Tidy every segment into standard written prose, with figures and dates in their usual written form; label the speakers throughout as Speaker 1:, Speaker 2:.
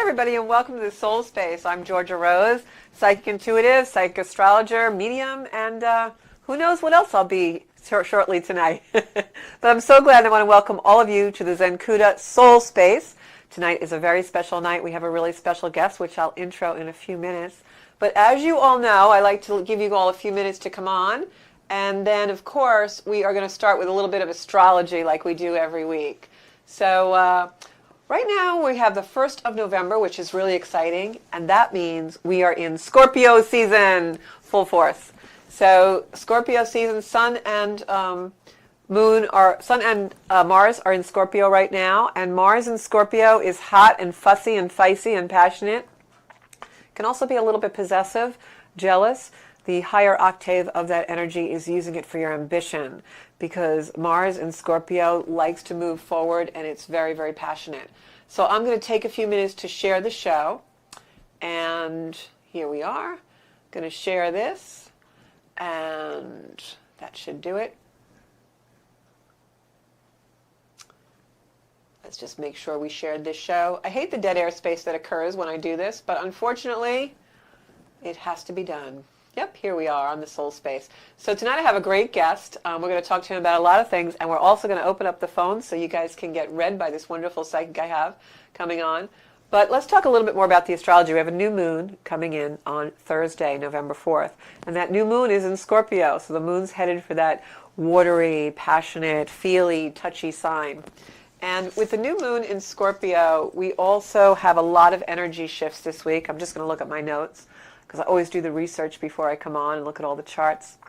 Speaker 1: everybody, and welcome to the Soul Space. I'm Georgia Rose, Psychic Intuitive, Psychic Astrologer, Medium, and who knows what else I'll be shortly tonight. But I'm so glad I want to welcome all of you to the Zencuda Soul Space. Tonight is a very special night. We have a really special guest, which I'll intro in a few minutes. But as you all know, I like to give you all a few minutes to come on. And then, of course, we are going to start with a little bit of astrology like we do every week. So right now we have the 1st of November, which is really exciting. And that means we are in Scorpio season, full force. So Scorpio season, Sun and Mars are in Scorpio right now. And Mars in Scorpio is hot and fussy and feisty and passionate. Can also be a little bit possessive, jealous. The higher octave of that energy is using it for your ambition, because Mars in Scorpio likes to move forward and it's very, very passionate. So I'm going to take a few minutes to share the show. And here we are. Going to share this. And that should do it. Let's just make sure we shared this show. I hate the dead air space that occurs when I do this, but unfortunately, it has to be done. Yep, here we are on the Soul Space. So tonight I have a great guest. We're going to talk to him about a lot of things, and we're also going to open up the phones so you guys can get read by this wonderful psychic I have coming on. But let's talk a little bit more about the astrology. We have a new moon coming in on Thursday, November 4th. And that new moon is in Scorpio. So the moon's headed for that watery, passionate, feely, touchy sign. And with the new moon in Scorpio, we also have a lot of energy shifts this week. I'm just going to look at my notes, because I always do the research before I come on and look at all the charts.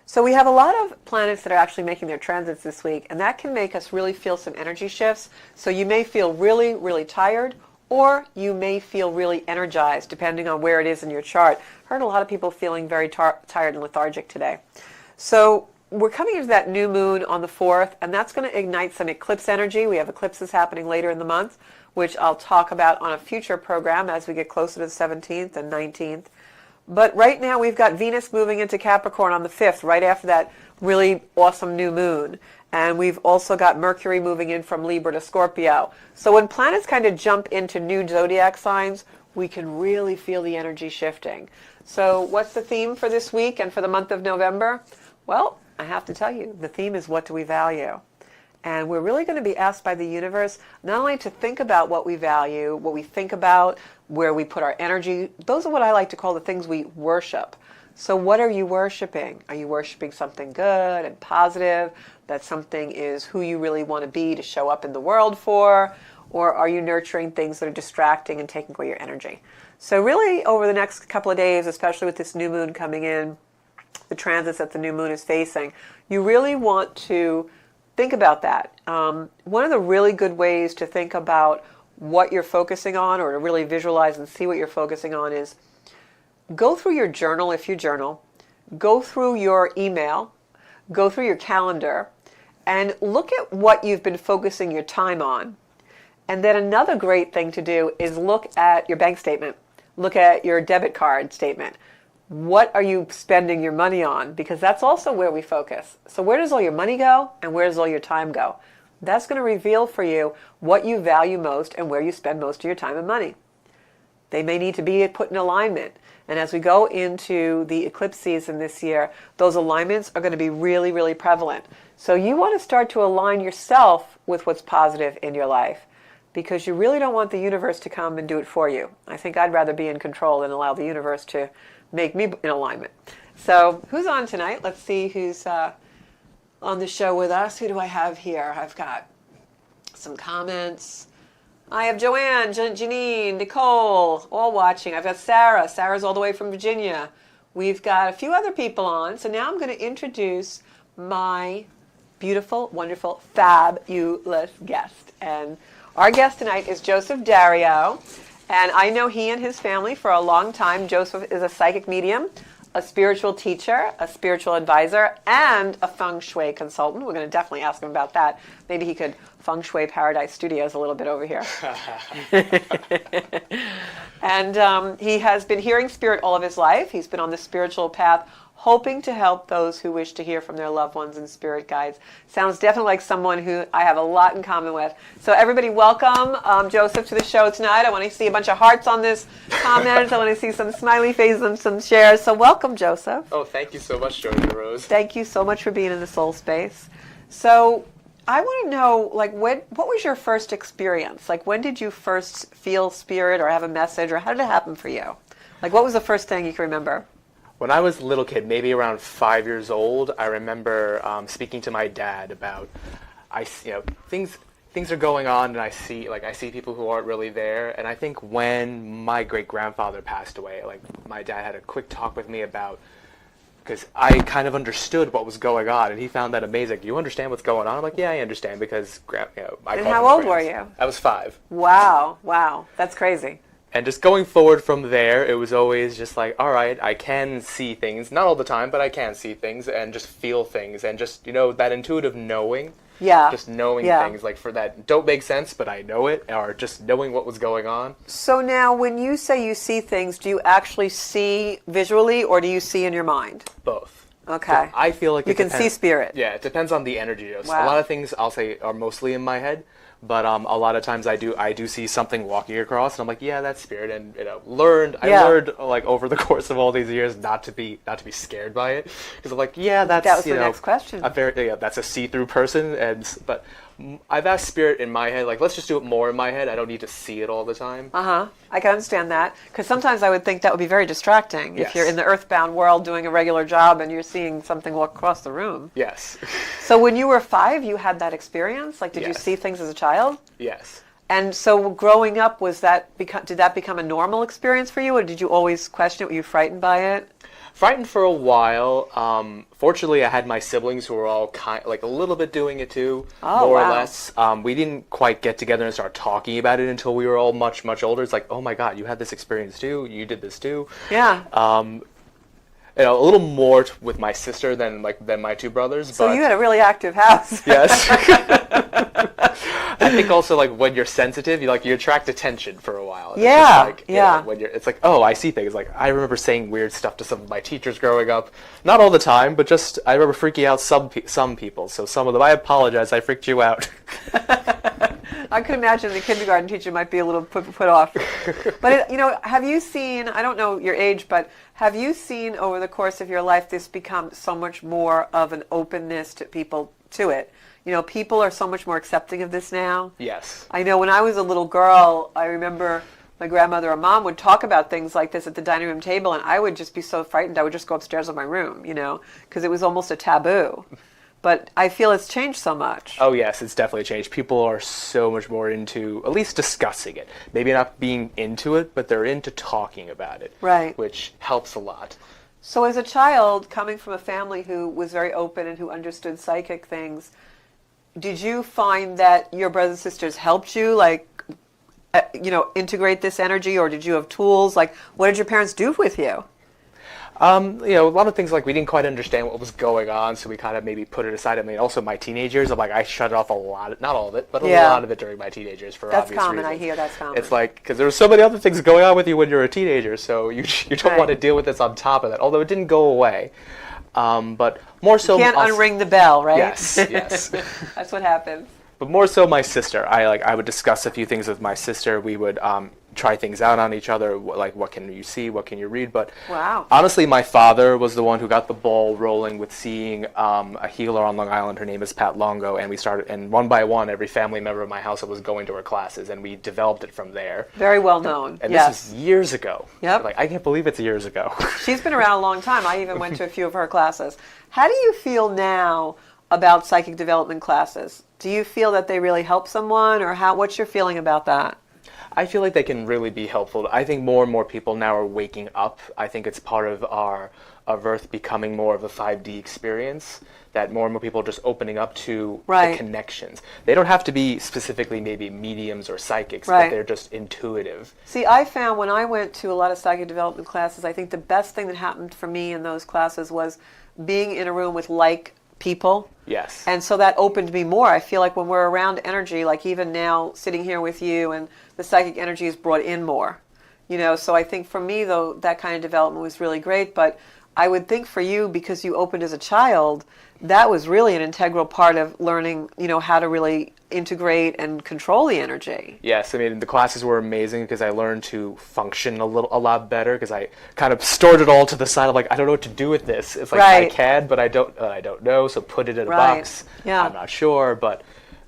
Speaker 1: So we have a lot of planets that are actually making their transits this week, and that can make us really feel some energy shifts. So you may feel really, really tired, or you may feel really energized, depending on where it is in your chart. I heard a lot of people feeling very tired and lethargic today. So we're coming into that new moon on the 4th, and that's going to ignite some eclipse energy. We have eclipses happening later in the month, which I'll talk about on a future program as we get closer to the 17th and 19th. But right now we've got Venus moving into Capricorn on the 5th, right after that really awesome new moon. And we've also got Mercury moving in from Libra to Scorpio. So when planets kind of jump into new zodiac signs, we can really feel the energy shifting. So what's the theme for this week and for the month of November? Well, I have to tell you, the theme is what do we value? And we're really going to be asked by the universe not only to think about what we value, what we think about, where we put our energy. Those are what I like to call the things we worship. So what are you worshiping? Are you worshiping something good and positive, that something is who you really want to be to show up in the world for? Or are you nurturing things that are distracting and taking away your energy? So really over the next couple of days, especially with this new moon coming in, the transits that the new moon is facing, you really want to think about that. One of the really good ways to think about what you're focusing on, or to really visualize and see what you're focusing on, is go through your journal if you journal, go through your email, go through your calendar, and look at what you've been focusing your time on. And then another great thing to do is look at your bank statement, look at your debit card statement. What are you spending your money on? Because that's also where we focus. So where does all your money go and where does all your time go? That's going to reveal for you what you value most and where you spend most of your time and money. They may need to be put in alignment. And as we go into the eclipse season this year, those alignments are going to be really, really prevalent. So you want to start to align yourself with what's positive in your life, because you really don't want the universe to come and do it for you. I think I'd rather be in control than allow the universe to make me in alignment. So who's on tonight? Let's see who's on the show with us. Who do I have here? I've got some comments. I have Joanne, Janine, Nicole, all watching. I've got Sarah. Sarah's all the way from Virginia. We've got a few other people on. So now I'm going to introduce my beautiful, wonderful, fabulous guest. And our guest tonight is Joseph Dario. And I know he and his family for a long time. Joseph is a psychic medium, a spiritual teacher, a spiritual advisor, and a feng shui consultant. We're going to definitely ask him about that. Maybe he could feng shui Paradise Studios a little bit over here. And he has been hearing spirit all of his life. He's been on the spiritual path hoping to help those who wish to hear from their loved ones and spirit guides. Sounds definitely like someone who I have a lot in common with. So everybody welcome Joseph to the show tonight. I want to see a bunch of hearts on this comment. I want to see some smiley faces and some shares. So welcome, Joseph.
Speaker 2: Oh, thank you so much, Georgia Rose.
Speaker 1: Thank you so much for being in the soul space. So I want to know, like, what was your first experience? Like, when did you first feel spirit or have a message, or how did it happen for you? Like, what was the first thing you can remember?
Speaker 2: When I was a little kid, maybe around 5 years old, I remember speaking to my dad about, things are going on, and I see people who aren't really there. And I think when my great-grandfather passed away, like, my dad had a quick talk with me about, because I kind of understood what was going on, and he found that amazing. You understand what's going on? I'm like, yeah, I understand, because
Speaker 1: And how old were you?
Speaker 2: I was 5.
Speaker 1: Wow, that's crazy.
Speaker 2: And just going forward from there, it was always just like, all right, I can see things, not all the time, but I can see things and just feel things, and just, that intuitive knowing.
Speaker 1: Yeah.
Speaker 2: Just knowing things, like, for that don't make sense, but I know it, or just knowing what was going on.
Speaker 1: So now, when you say you see things, do you actually see visually, or do you see in your mind?
Speaker 2: Both.
Speaker 1: Okay.
Speaker 2: So I feel like
Speaker 1: you can see spirit.
Speaker 2: Yeah, it depends on the energy.
Speaker 1: Wow.
Speaker 2: A lot of things I'll say are mostly in my head, but a lot of times I do see something walking across, and I'm like, yeah, that's spirit. And I learned like over the course of all these years not to be scared by it, because I'm like, yeah, that was
Speaker 1: the next question.
Speaker 2: That's a see-through person, but I've asked spirit in my head, like, let's just do it more in my head. I don't need to see it all the time.
Speaker 1: I can understand that, because sometimes I would think that would be very distracting if you're in the earthbound world doing a regular job and you're seeing something walk across the room.
Speaker 2: Yes.
Speaker 1: So when you were 5, you had that experience? Like, did you see things as a child?
Speaker 2: Yes.
Speaker 1: And so growing up, did that become a normal experience for you, or did you always question it? Were you frightened by it?
Speaker 2: Frightened for a while. Fortunately, I had my siblings who were all a little bit doing it too, more or less. We didn't quite get together and start talking about it until we were all much, much older. It's like, oh my God, you had this experience too. You did this too.
Speaker 1: Yeah.
Speaker 2: A little more with my sister than my 2 brothers.
Speaker 1: So you had a really active house.
Speaker 2: Yes. I think also, like, when you're sensitive, you attract attention for a while. And when it's like, oh, I see things. Like, I remember saying weird stuff to some of my teachers growing up. Not all the time, but just I remember freaking out some people. So some of them, I apologize, I freaked you out.
Speaker 1: I could imagine the kindergarten teacher might be a little put off. But, have you seen, I don't know your age, but have you seen over the course of your life this become so much more of an openness to people to it? People are so much more accepting of this now.
Speaker 2: Yes.
Speaker 1: I know when I was a little girl, I remember my grandmother or mom would talk about things like this at the dining room table, and I would just be so frightened. I would just go upstairs in my room, because it was almost a taboo. But I feel it's changed so much.
Speaker 2: Oh, yes, it's definitely changed. People are so much more into at least discussing it. Maybe not being into it, but they're into talking about it.
Speaker 1: Right.
Speaker 2: Which helps a lot.
Speaker 1: So as a child, coming from a family who was very open and who understood psychic things, did you find that your brothers and sisters helped you, integrate this energy, or did you have tools? Like, what did your parents do with you?
Speaker 2: A lot of things, like, we didn't quite understand what was going on, so we kind of maybe put it aside. I mean, also my teenagers, I shut off a lot, not all of it, but a lot of it during my teenagers for obvious reasons.
Speaker 1: That's common, I hear that's common.
Speaker 2: It's like, because there were so many other things going on with you when you're a teenager, so you don't want to deal with this on top of that, although it didn't go away. But more so...
Speaker 1: You can't unring the bell, right?
Speaker 2: Yes.
Speaker 1: That's what happens.
Speaker 2: But more so my sister. I would discuss a few things with my sister. We would try things out on each other, like, what can you see, what can you read. But honestly, my father was the one who got the ball rolling with seeing a healer on Long Island. Her name is Pat Longo, and we started, and one by one, every family member of my house was going to her classes, and we developed it from there.
Speaker 1: Very well known.
Speaker 2: And this is years ago.
Speaker 1: Yep.
Speaker 2: I can't believe it's years ago.
Speaker 1: She's been around a long time. I even went to a few of her classes. How do you feel now about psychic development classes? Do you feel that they really help someone, or what's your feeling about that?
Speaker 2: I feel like they can really be helpful. I think more and more people now are waking up. I think it's part of of Earth becoming more of a 5D experience, that more and more people are just opening up to the connections. They don't have to be specifically maybe mediums or psychics, but they're just intuitive.
Speaker 1: See, I found when I went to a lot of psychic development classes, I think the best thing that happened for me in those classes was being in a room with like people.
Speaker 2: Yes.
Speaker 1: And so that opened me more. I feel like when we're around energy, like even now sitting here with you, and the psychic energy is brought in more. So I think for me, though, that kind of development was really great. But I would think for you, because you opened as a child, that was really an integral part of learning, how to really integrate and control the energy.
Speaker 2: Yes, I mean, the classes were amazing because I learned to function a lot better, because I kind of stored it all to the side of like, I don't know what to do with this. It's like, I can, but I don't know, so put it in a box.
Speaker 1: Yeah.
Speaker 2: I'm not sure, but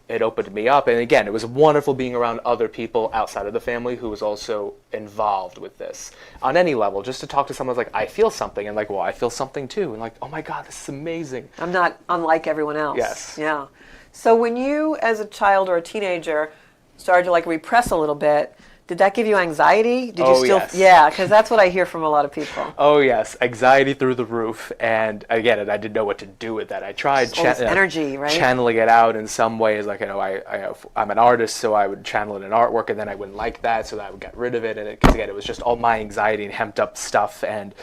Speaker 2: it opened me up. And again, it was wonderful being around other people outside of the family who was also involved with this on any level. Just to talk to someone like, I feel something, and like, well, I feel something too, and like, oh my God, this is amazing.
Speaker 1: I'm not unlike everyone else.
Speaker 2: Yes.
Speaker 1: Yeah. So when you, as a child or a teenager, started to like repress a little bit, did that give you anxiety? Did you still?
Speaker 2: Yes.
Speaker 1: Yeah, because that's what I hear from a lot of people.
Speaker 2: Oh yes, anxiety through the roof, and again, I didn't know what to do with that. I tried
Speaker 1: energy, right?
Speaker 2: Channeling it out in some ways. Like, I'm an artist, so I would channel it in artwork, and then I wouldn't like that, so I would get rid of it. And because again, it was just all my anxiety and hemmed up stuff. And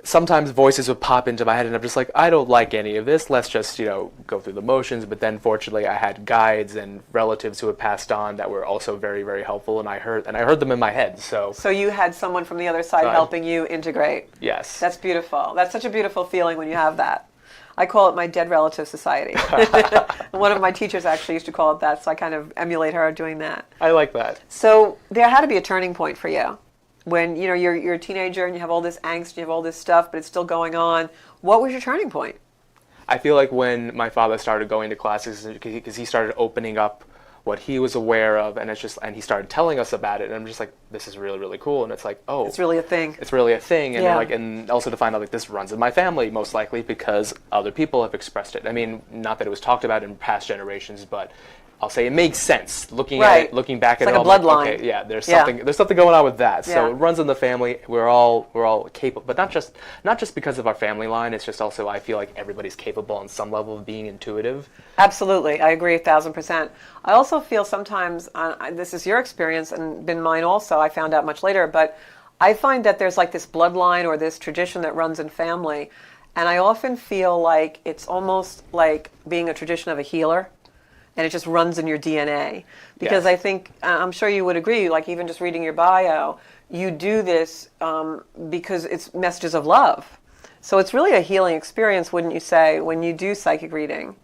Speaker 2: sometimes voices would pop into my head, and I'm just like, I don't like any of this. Let's just, go through the motions. But then, fortunately, I had guides and relatives who had passed on that were also very, very helpful, and I heard them in my head. So
Speaker 1: you had someone from the other side helping you integrate.
Speaker 2: Yes.
Speaker 1: That's beautiful. That's such a beautiful feeling when you have that. I call it my dead relative society. One of my teachers actually used to call it that, so I kind of emulate her doing that.
Speaker 2: I like that.
Speaker 1: So there had to be a turning point for you. When you're a teenager and you have all this angst and you have all this stuff, but it's still going on. What was your turning point?
Speaker 2: I feel like when my father started going to classes, because he started opening up what he was aware of, and he started telling us about it, and I'm just like, this is really, really cool. And it's like, oh,
Speaker 1: it's really a thing.
Speaker 2: It's really a thing, and
Speaker 1: yeah.
Speaker 2: And also to find out like this runs in my family most likely because other people have expressed it. I mean, not that it was talked about in past generations, but I'll say it makes sense looking back
Speaker 1: it's
Speaker 2: at
Speaker 1: like
Speaker 2: it.
Speaker 1: a bloodline.
Speaker 2: Like, okay, yeah, there's something going on with that. So
Speaker 1: Yeah.
Speaker 2: it runs in the family. We're all capable, but not just because of our family line. It's just also I feel like everybody's capable on some level of being intuitive.
Speaker 1: Absolutely, I agree 1,000%. I also feel sometimes this is your experience and been mine also. I found out much later, but I find that there's like this bloodline or this tradition that runs in family, and I often feel like it's almost like being a tradition of a healer. And it just runs in your DNA. Because
Speaker 2: Yes.
Speaker 1: I think, I'm sure you would agree, like even just reading your bio, you do this because it's messages of love. So it's really a healing experience, wouldn't you say, when you do psychic reading?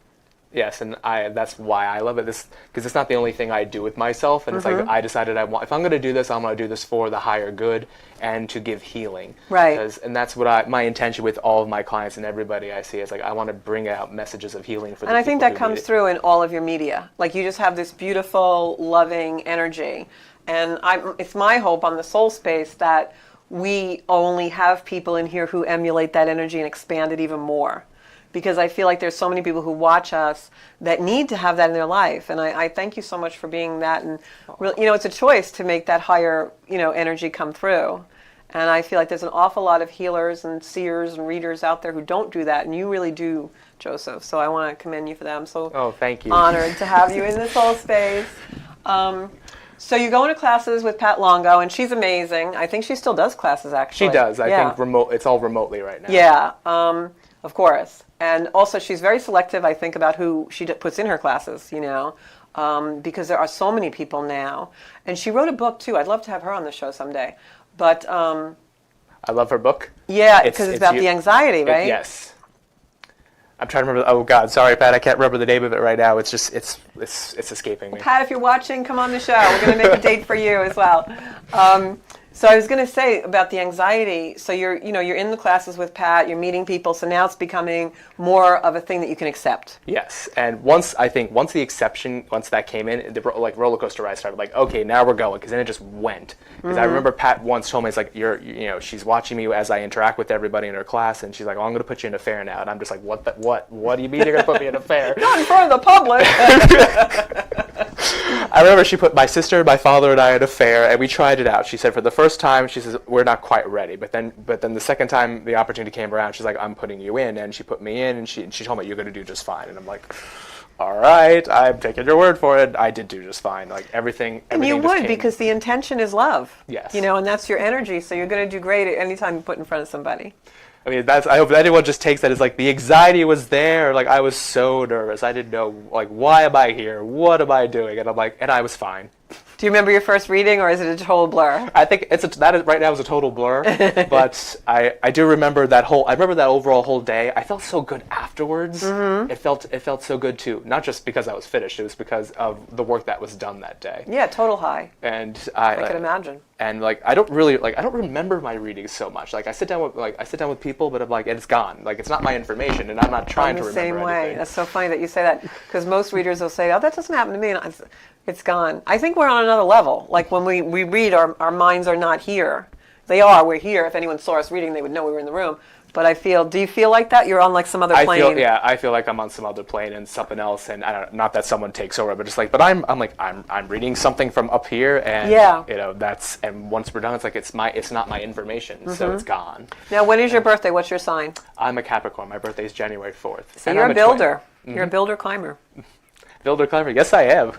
Speaker 2: Yes, and that's why I love it. Because it's not the only thing I do with myself, and it's like I decided if I'm going to do this, I'm going to do this for the higher good and to give healing.
Speaker 1: Right.
Speaker 2: And that's what my intention with all of my clients and everybody I see is like I want to bring out messages of healing for.
Speaker 1: And I think that comes through in all of your media. Like you just have this beautiful, loving energy, and it's my hope on the Soul Space that we only have people in here who emulate that energy and expand it even more. Because I feel like there's so many people who watch us that need to have that in their life. And I thank you so much for being that. And really, it's a choice to make that higher, energy come through. And I feel like there's an awful lot of healers and seers and readers out there who don't do that. And you really do, Joseph. So I want to commend you for that. I'm so
Speaker 2: thank you.
Speaker 1: Honored to have you in the Soul Space. So you go into classes with Pat Longo, and she's amazing. I think she still does classes, actually.
Speaker 2: She does. I think it's all remotely right now.
Speaker 1: Yeah, of course. And also, she's very selective, I think, about who she puts in her classes, because there are so many people now. And she wrote a book, too. I'd love to have her on the show someday. But
Speaker 2: I love her book.
Speaker 1: Yeah, because it's about the anxiety, right?
Speaker 2: Yes. I'm trying to remember. Oh God, sorry, Pat. I can't remember the name of it right now. It's just it's escaping me.
Speaker 1: Pat, if you're watching, come on the show. We're going to make a date for you as well. So I was going to say about the anxiety. So you're in the classes with Pat. You're meeting people. So now it's becoming more of a thing that you can accept.
Speaker 2: Yes, and once that came in, the roller coaster ride started. Like, okay, now we're going, because then it just went. Because I remember Pat once told me, it's like she's watching me as I interact with everybody in her class, and she's like, "Oh, I'm going to put you in a fair now," and I'm just like, "What? What do you mean you're going to put me in a fair?"
Speaker 1: Not in front of the public.
Speaker 2: I remember she put my sister, my father, and I at a fair, and we tried it out. She said for the first time, she says, we're not quite ready. But then the second time the opportunity came around, she's like, I'm putting you in, and she put me in, and she told me you're going to do just fine. And I'm like, all right, I'm taking your word for it. I did do just fine. Like everything.
Speaker 1: And you would, because the intention is love.
Speaker 2: Yes.
Speaker 1: And that's your energy. So you're going to do great at any time you put in front of somebody.
Speaker 2: I mean, I hope that anyone just takes that as like the anxiety was there. Like I was so nervous. I didn't know, like, why am I here? What am I doing? And I'm like, and I was fine.
Speaker 1: Do you remember your first reading, or is it a total blur?
Speaker 2: I think right now is a total blur, but I do remember I remember that overall whole day. I felt so good afterwards. Mm-hmm. It felt so good too, not just because I was finished. It was because of the work that was done that day.
Speaker 1: Yeah, total high.
Speaker 2: And
Speaker 1: I can imagine.
Speaker 2: And I don't remember my readings so much. I sit down with people, but I'm like, and it's gone. It's not my information, and I'm not trying to remember anything.
Speaker 1: I'm the same way. That's so funny that you say that, because most readers will say, "Oh, that doesn't happen to me." And it's gone. I think we're on another level. When we read, our minds are not here. They are. We're here. If anyone saw us reading, they would know we were in the room. But do you feel like that? You're on some other plane?
Speaker 2: I feel like I'm on some other plane and something else, and I don't know, not that someone takes over, but just but I'm reading something from up here, and and once we're done, it's not my information, so it's gone.
Speaker 1: Now, when is your birthday? What's your sign?
Speaker 2: I'm a Capricorn. My birthday is January 4th.
Speaker 1: So you're a builder. You're a builder climber.
Speaker 2: Builder climber. Yes, I am.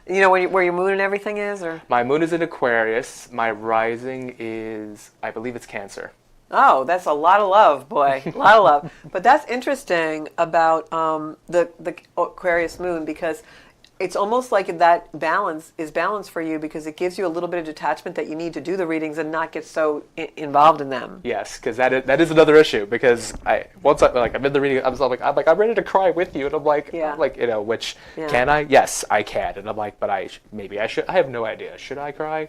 Speaker 1: You know where your moon and everything is, or? My
Speaker 2: moon is in Aquarius. My rising is, I believe it's Cancer.
Speaker 1: Oh, that's a lot of love, boy. A lot of love. But that's interesting about the Aquarius moon, because it's almost like that balance is balance for you, because it gives you a little bit of detachment that you need to do the readings and not get so involved in them.
Speaker 2: Yes, because that is another issue. Because I'm in the reading, I'm ready to cry with you, and I'm like, can I? Yes, I can. And I'm like, but I should. I have no idea. Should I cry?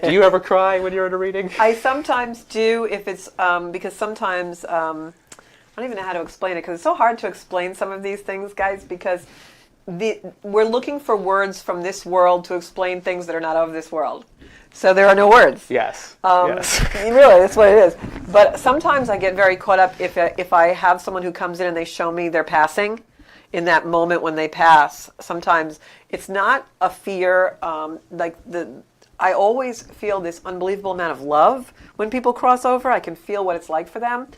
Speaker 2: Do you ever cry when you're in a reading?
Speaker 1: I sometimes do, if it's because sometimes I don't even know how to explain it, because it's so hard to explain some of these things, guys, because we're looking for words from this world to explain things that are not of this world. So there are no words.
Speaker 2: Yes.
Speaker 1: Yes. Really, that's what it is. But sometimes I get very caught up if I have someone who comes in and they show me their passing, in that moment when they pass. Sometimes it's not a fear. I always feel this unbelievable amount of love when people cross over. I can feel what it's like for them.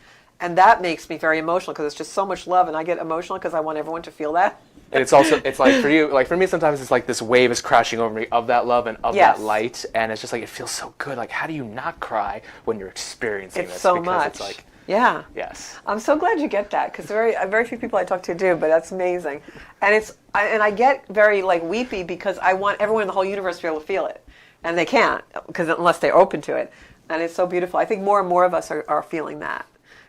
Speaker 1: And that makes me very emotional, because it's just so much love, and I get emotional because I want everyone to feel that.
Speaker 2: And it's for you, for me, sometimes it's this wave is crashing over me of that love and of that light, and it's just it feels so good. How do you not cry when you're experiencing this?
Speaker 1: So much. It's yeah.
Speaker 2: Yes.
Speaker 1: I'm so glad you get that, because very few people I talk to do, but that's amazing. And I get very weepy, because I want everyone in the whole universe to be able to feel it, and they can't, unless they're open to it. And it's so beautiful. I think more and more of us are feeling that.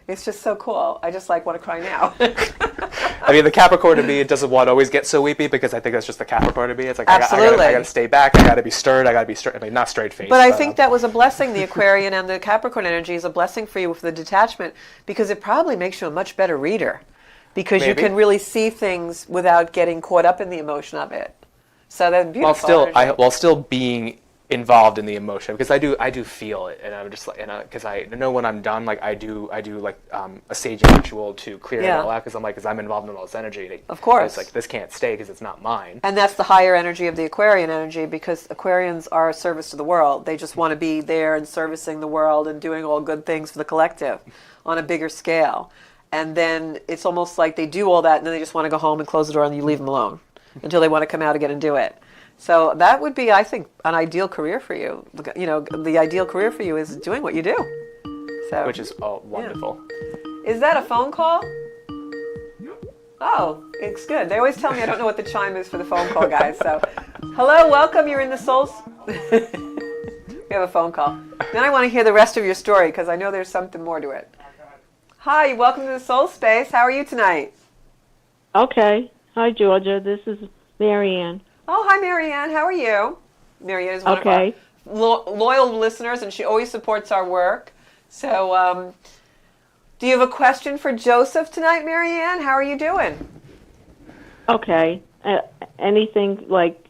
Speaker 1: It's just so cool. I just want to cry now.
Speaker 2: I mean, the Capricorn to me, it doesn't want to always get so weepy, because I think that's just the Capricorn to me. It's
Speaker 1: Absolutely.
Speaker 2: I got to stay back. I got to be stirred. I got to be straight. I mean, not straight faced.
Speaker 1: But I think that was a blessing. The Aquarian and the Capricorn energy is a blessing for you with the detachment, because it probably makes you a much better reader, because you can really see things without getting caught up in the emotion of it. So that's beautiful.
Speaker 2: While still being involved in the emotion, because I do feel it, and I'm just because I know when I'm done, I do a staging ritual to clear it all out, because I'm involved in all this energy.
Speaker 1: Of course,
Speaker 2: it's this can't stay because it's not mine.
Speaker 1: And that's the higher energy of the Aquarian energy, because Aquarians are a service to the world. They just want to be there and servicing the world and doing all good things for the collective on a bigger scale. And then it's almost like they do all that, and then they just want to go home and close the door, and you leave them alone until they want to come out again and do it. So that would be, I think, an ideal career for you. The ideal career for you is doing what you do. So,
Speaker 2: which is wonderful.
Speaker 1: Yeah. Is that a phone call? Oh, it's good. They always tell me I don't know what the chime is for the phone call, guys. So, hello, welcome. You're in the Souls. We have a phone call. Then I want to hear the rest of your story, because I know there's something more to it. Hi, welcome to the Soul Space. How are you tonight?
Speaker 3: Okay. Hi, Georgia. This is Marianne.
Speaker 1: Oh, hi, Marianne. How are you? Marianne is one of our loyal listeners, and she always supports our work. So, do you have a question for Joseph tonight, Marianne? How are you doing?
Speaker 3: Okay. Anything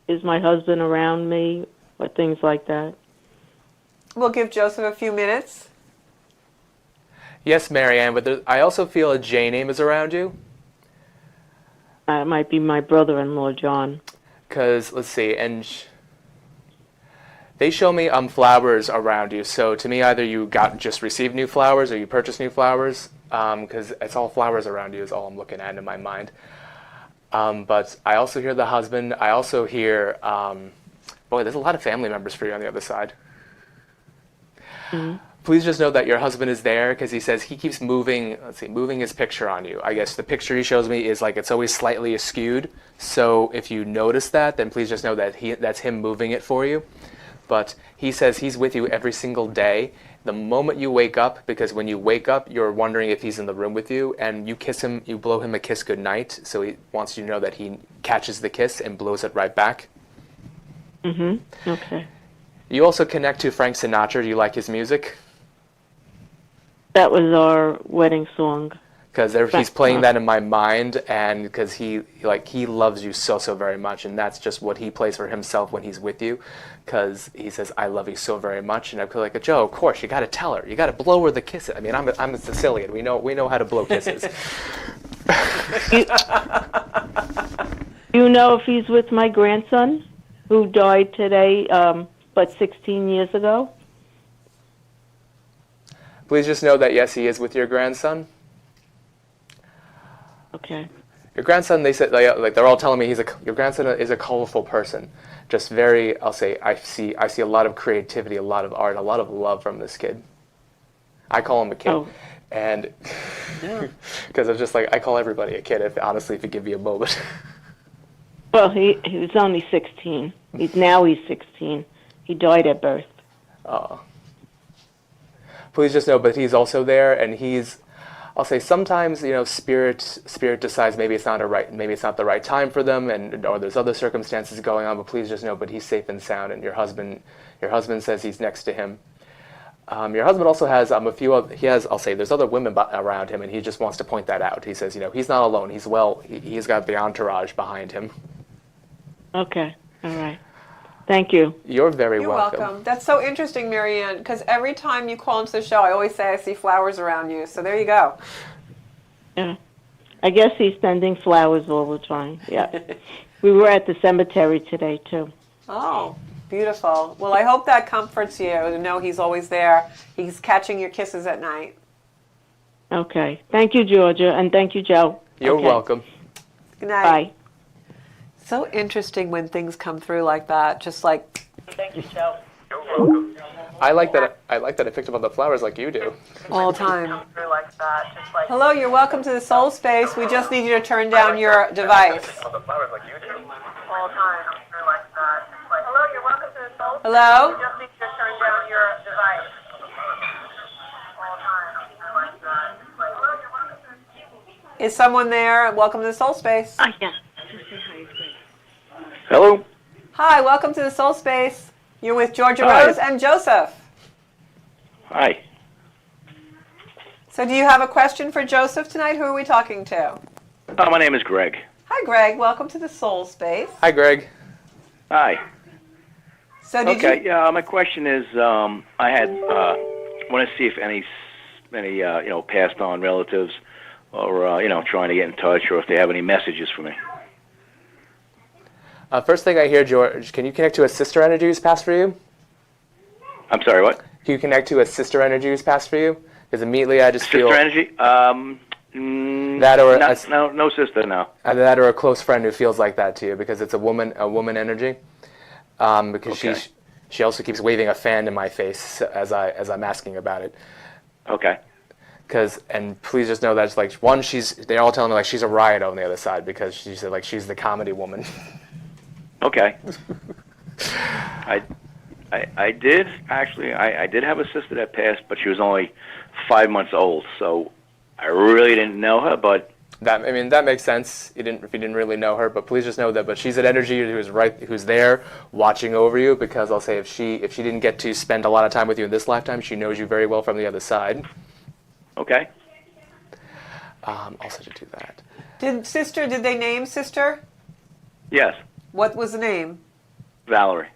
Speaker 3: is my husband around me, or things like that?
Speaker 1: We'll give Joseph a few minutes.
Speaker 2: Yes, Marianne, but I also feel a J name is around you.
Speaker 3: It might be my brother-in-law, John.
Speaker 2: Because, let's see, and they show me flowers around you. So to me, either you just received new flowers or you purchased new flowers, because it's all flowers around you is all I'm looking at in my mind. But I also hear the husband. I also hear, boy, there's a lot of family members for you on the other side. Mm-hmm. please just know that your husband is there because he says he keeps moving, moving his picture on you. I guess the picture he shows me is like it's always slightly askewed. So if you notice that, then please just know that that's him moving it for you. But he says he's with you every single day. The moment you wake up, because when you wake up, you're wondering if he's in the room with you, and you kiss him, you blow him a kiss goodnight. So he wants you to know that he catches the kiss and blows it right back.
Speaker 3: Okay.
Speaker 2: You also connect to Frank Sinatra. Do you like his music?
Speaker 3: That was our wedding song.
Speaker 2: Because he's playing that in my mind, and because he loves you so very much, and that's just what he plays for himself when he's with you. Because he says, "I love you so very much," and I feel like, Joe, of course, you got to tell her, you got to blow her the kisses. I mean, I'm a Sicilian. We know how to blow kisses.
Speaker 3: You know if he's with my grandson, who died today, but 16 years ago?
Speaker 2: Please just know that yes, he is with your grandson.
Speaker 3: Okay.
Speaker 2: Your grandson, they said, like they're all telling me your grandson is a colorful person. Just very, I'll say, I see a lot of creativity, a lot of art, a lot of love from this kid. I call him a kid, and because it's just like I call everybody a kid. Honestly, if you give me a moment.
Speaker 3: Well, he was only 16. He's 16. He died at birth.
Speaker 2: Oh. Please just know, but he's also there, and I'll say sometimes spirit decides maybe it's not the right time for them, or there's other circumstances going on. But please just know, but he's safe and sound, and your husband says he's next to him. Your husband also has a few other, I'll say there's other women around him, and he just wants to point that out. He says he's not alone. He's got the entourage behind him.
Speaker 3: Okay, all right. Thank you.
Speaker 2: You're very welcome.
Speaker 1: You're welcome. That's so interesting, Marianne, because every time you call into the show, I always say I see flowers around you. So there you go.
Speaker 3: Yeah. I guess he's sending flowers all the time. Yeah. We were at the cemetery today, too.
Speaker 1: Oh, beautiful. Well, I hope that comforts you to know he's always there. He's catching your kisses at night.
Speaker 3: Okay. Thank you, Georgia, and thank you, Joe.
Speaker 2: You're welcome.
Speaker 1: Good night.
Speaker 3: Bye.
Speaker 1: So interesting when things come through like that, just like...
Speaker 3: Thank you, Joe.
Speaker 2: You're welcome. I like that I picked up on the flowers like you do.
Speaker 1: All the time. Hello, you're welcome to the Soul Space. We just need you to turn down your device.
Speaker 2: The flowers like you do.
Speaker 1: All the time. Hello, you're welcome to the Soul Space. Hello? We just need you to turn down your device. All the time. Is someone there? Welcome to the Soul Space.
Speaker 3: Oh, yeah.
Speaker 4: Hello.
Speaker 1: Hi, welcome to the Soul Space. You're with Georgia
Speaker 4: Hi.
Speaker 1: Rose and Joseph.
Speaker 4: Hi.
Speaker 1: So do you have a question for Joseph tonight? Who are we talking to?
Speaker 4: My name is Greg.
Speaker 1: Hi, Greg. Welcome to the Soul Space.
Speaker 2: Hi, Greg.
Speaker 4: Hi.
Speaker 1: So did
Speaker 4: Okay.
Speaker 1: you...
Speaker 4: Yeah. My question is, I had want to see if any passed on relatives or trying to get in touch, or if they have any messages for me.
Speaker 2: First thing I hear, George, can you connect to a sister energy who's passed for you?
Speaker 4: I'm sorry. What?
Speaker 2: Can you connect to a sister energy who's passed for you? Because immediately I just feel...
Speaker 4: Sister energy?
Speaker 2: That or
Speaker 4: no sister, no.
Speaker 2: Either that or a close friend who feels like that to you, because it's a woman energy. Because
Speaker 4: Okay.
Speaker 2: she also keeps waving a fan in my face as I'm asking about it.
Speaker 4: Okay.
Speaker 2: And please just know that it's like one, they're all telling me like she's a riot on the other side because she said like she's the comedy woman.
Speaker 4: Okay. I did actually. I did have a sister that passed, but she was only 5 months old, so I really didn't know her. But
Speaker 2: that makes sense. If you didn't really know her, but please just know that. But she's an energy who's there, watching over you. Because I'll say if she didn't get to spend a lot of time with you in this lifetime, she knows you very well from the other side.
Speaker 4: okay.
Speaker 2: Also to do that.
Speaker 1: Did they name sister?
Speaker 4: Yes,
Speaker 1: What was the name?
Speaker 4: Valerie.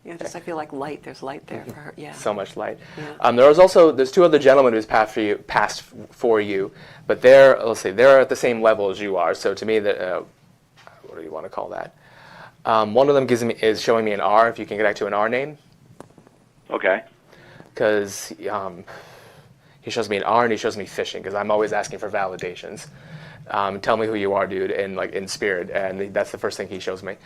Speaker 1: Yeah, just I feel like light. There's light there for her. Yeah.
Speaker 2: So much light.
Speaker 1: Yeah.
Speaker 2: There's two other gentlemen who's passed for you, but they're at the same level as you are. So to me, what do you want to call that? One of them is showing me an R. If you can connect to an R name.
Speaker 4: Okay.
Speaker 2: Because he shows me an R and he shows me fishing. Because I'm always asking for validations, Tell me who you are, dude, in like in spirit. And that's the first thing he shows me.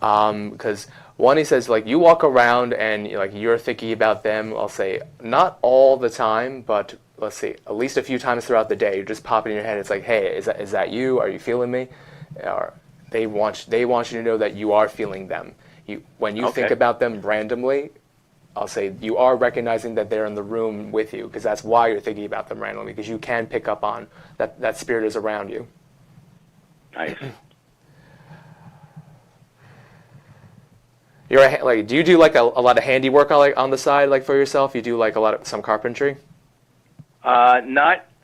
Speaker 2: Because one, he says like you walk around and like you're thinking about them. I'll say not all the time, but let's see, at least a few times throughout the day. You're just popping in your head. It's like, hey, is that you? Are you feeling me? Or they want you to know that you are feeling them. When you think about them randomly, I'll say you are recognizing that they're in the room with you, because that's why you're thinking about them randomly, because you can pick up on that spirit is around you.
Speaker 4: Nice.
Speaker 2: Do you do like a lot of handiwork on the side, like for yourself? You do like some carpentry?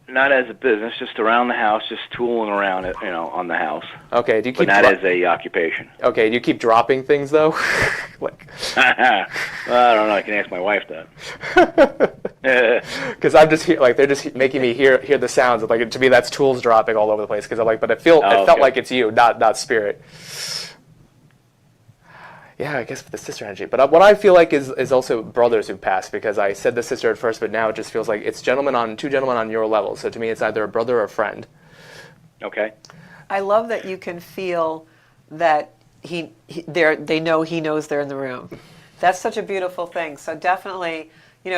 Speaker 4: Not as a business, just around the house, just tooling around it, on the house.
Speaker 2: Okay. Do you keep?
Speaker 4: But not as a occupation.
Speaker 2: Okay. Do you keep dropping things though? Like.
Speaker 4: Well, I don't know. I can ask my wife that.
Speaker 2: Because I'm just they're just making me hear the sounds of to me that's tools dropping all over the place. Because I'm like, but it felt like it's you, not spirit. Yeah, I guess with the sister energy. But what I feel like is also brothers who passed, because I said the sister at first, but now it just feels like it's two gentlemen on your level. So to me, it's either a brother or a friend.
Speaker 4: Okay.
Speaker 1: I love that you can feel that they know he knows they're in the room. That's such a beautiful thing. So definitely,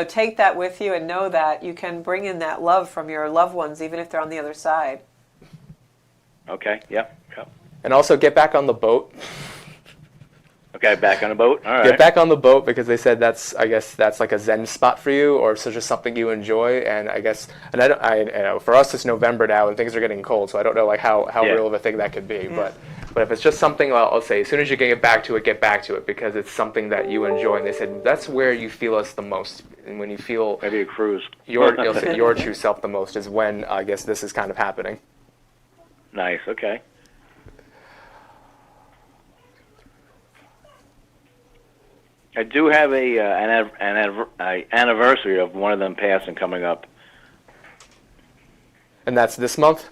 Speaker 1: take that with you and know that you can bring in that love from your loved ones, even if they're on the other side.
Speaker 4: Okay. Yep.
Speaker 2: And also get back on the boat.
Speaker 4: Okay, back on the boat. All right.
Speaker 2: Get back on the boat, because they said that's like a Zen spot for you, or so just something you enjoy. And I guess, and I know for us it's November now and things are getting cold, so I don't know how real of a thing that could be. Yeah. But if it's just something, I'll say as soon as you get back to it, because it's something that you enjoy. And they said that's where you feel us the most, and when you feel
Speaker 4: maybe a cruise,
Speaker 2: your true self the most is when I guess this is kind of happening.
Speaker 4: Nice. Okay. I do have an anniversary of one of them passing coming up.
Speaker 2: And that's this month?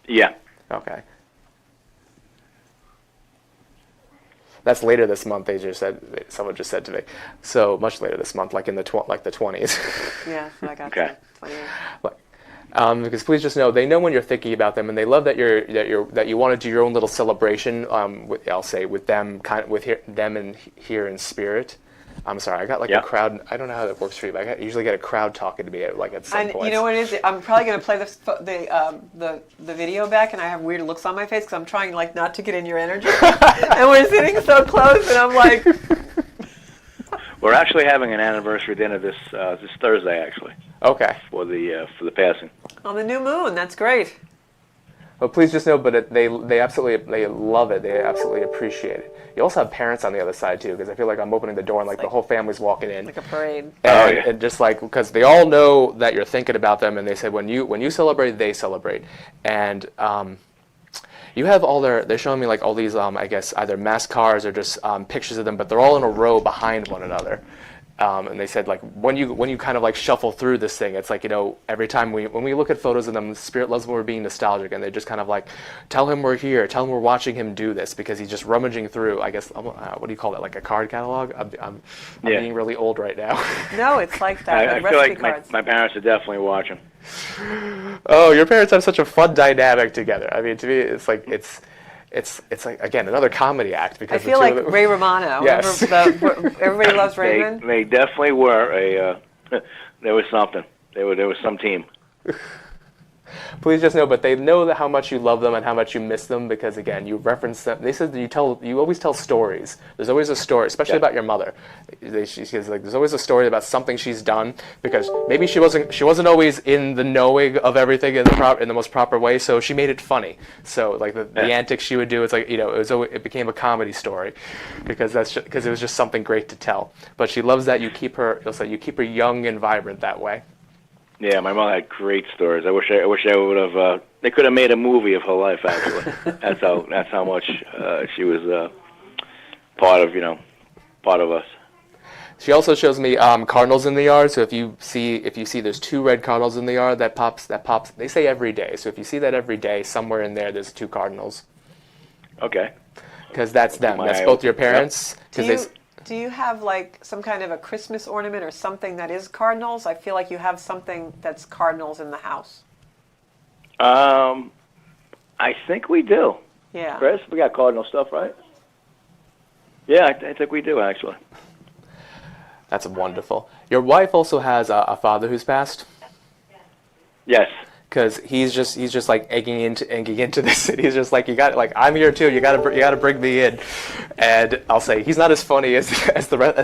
Speaker 4: Yeah.
Speaker 2: Okay. That's later this month. Someone just said to me. So much later this month, like in the 20s.
Speaker 1: Yeah, I got
Speaker 4: okay.
Speaker 2: Because please just know, they know when you're thinking about them, and they love that you want to do your own little celebration. With them, them and here in spirit. I'm sorry, I got a crowd. I don't know how that works for you, but I usually get a crowd talking to me at some point. You
Speaker 1: know what it is? I'm probably going to play the video back, and I have weird looks on my face because I'm trying not to get in your energy. And we're sitting so close, and I'm like.
Speaker 4: We're actually having an anniversary dinner this Thursday, actually.
Speaker 2: Okay.
Speaker 4: For the passing.
Speaker 1: On the new moon, that's great.
Speaker 2: Well, please just know, but they love it. They absolutely appreciate it. You also have parents on the other side too, because I feel like I'm opening the door and the whole family's walking in.
Speaker 1: Like a parade.
Speaker 2: And just because they all know that you're thinking about them, and they said when you celebrate, they celebrate, and you have they're showing me all these I guess either mass cars or just pictures of them, but they're all in a row behind one another. And they said when you kind of shuffle through this thing, it's every time when we look at photos of them, the spirit loves when we're being nostalgic, and they just kind of tell him we're here, tell him we're watching him do this, because he's just rummaging through, I guess, what do you call that, like a card catalog? I'm being really old right now.
Speaker 1: No, it's like that.
Speaker 4: I feel like my parents are definitely watching.
Speaker 2: Oh, your parents have such a fun dynamic together. I mean, to me, it's like again another comedy act, because
Speaker 1: I feel like Ray Romano.
Speaker 2: Yes.
Speaker 1: Everybody Loves Raymond.
Speaker 4: They definitely were there was something. There was some team.
Speaker 2: Please just know, but they know how much you love them and how much you miss them, because again, you reference them. They said you always tell stories. There's always a story, especially about your mother. She says there's always a story about something she's done, because maybe she wasn't always in the knowing of everything in the most proper way, so she made it funny. So the antics she would do, it's it became a comedy story, because it was just something great to tell. But she loves that you keep her young and vibrant that way.
Speaker 4: Yeah, my mom had great stories. I wish I would have. They could have made a movie of her life. Actually, that's how much she was part of us.
Speaker 2: She also shows me cardinals in the yard. So if you see there's 2 red cardinals in the yard, that pops. They say every day. So if you see that every day, somewhere in there's 2 cardinals.
Speaker 4: Okay.
Speaker 2: Because that's them. That's both your parents.
Speaker 1: Yep. Do you have some kind of a Christmas ornament or something that is cardinals? I feel like you have something that's cardinals in the house.
Speaker 4: I think we do.
Speaker 1: Yeah.
Speaker 4: Chris, we got cardinal stuff, right? Yeah, I think we do, actually.
Speaker 2: That's wonderful. Your wife also has a father who's passed?
Speaker 4: Yes.
Speaker 2: Because he's just like egging into this city. He's just like, you got, like, I'm here too. You gotta bring me in. And I'll say he's not as funny as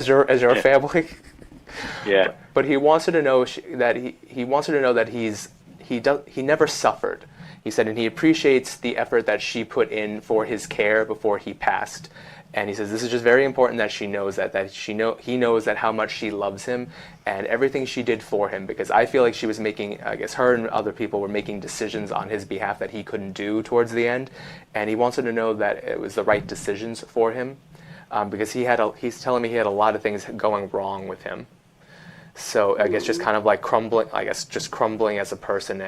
Speaker 2: your family.
Speaker 4: Yeah.
Speaker 2: But he wants her to know that he never suffered. He said, and he appreciates the effort that she put in for his care before he passed. And he says this is just very important that she knows he knows that how much she loves him and everything she did for him, because I feel like she was making, I guess her and other people were making decisions on his behalf that he couldn't do towards the end, and he wants her to know that it was the right decisions for him, because he's telling me he had a lot of things going wrong with him. So I guess just kind of like crumbling as a person,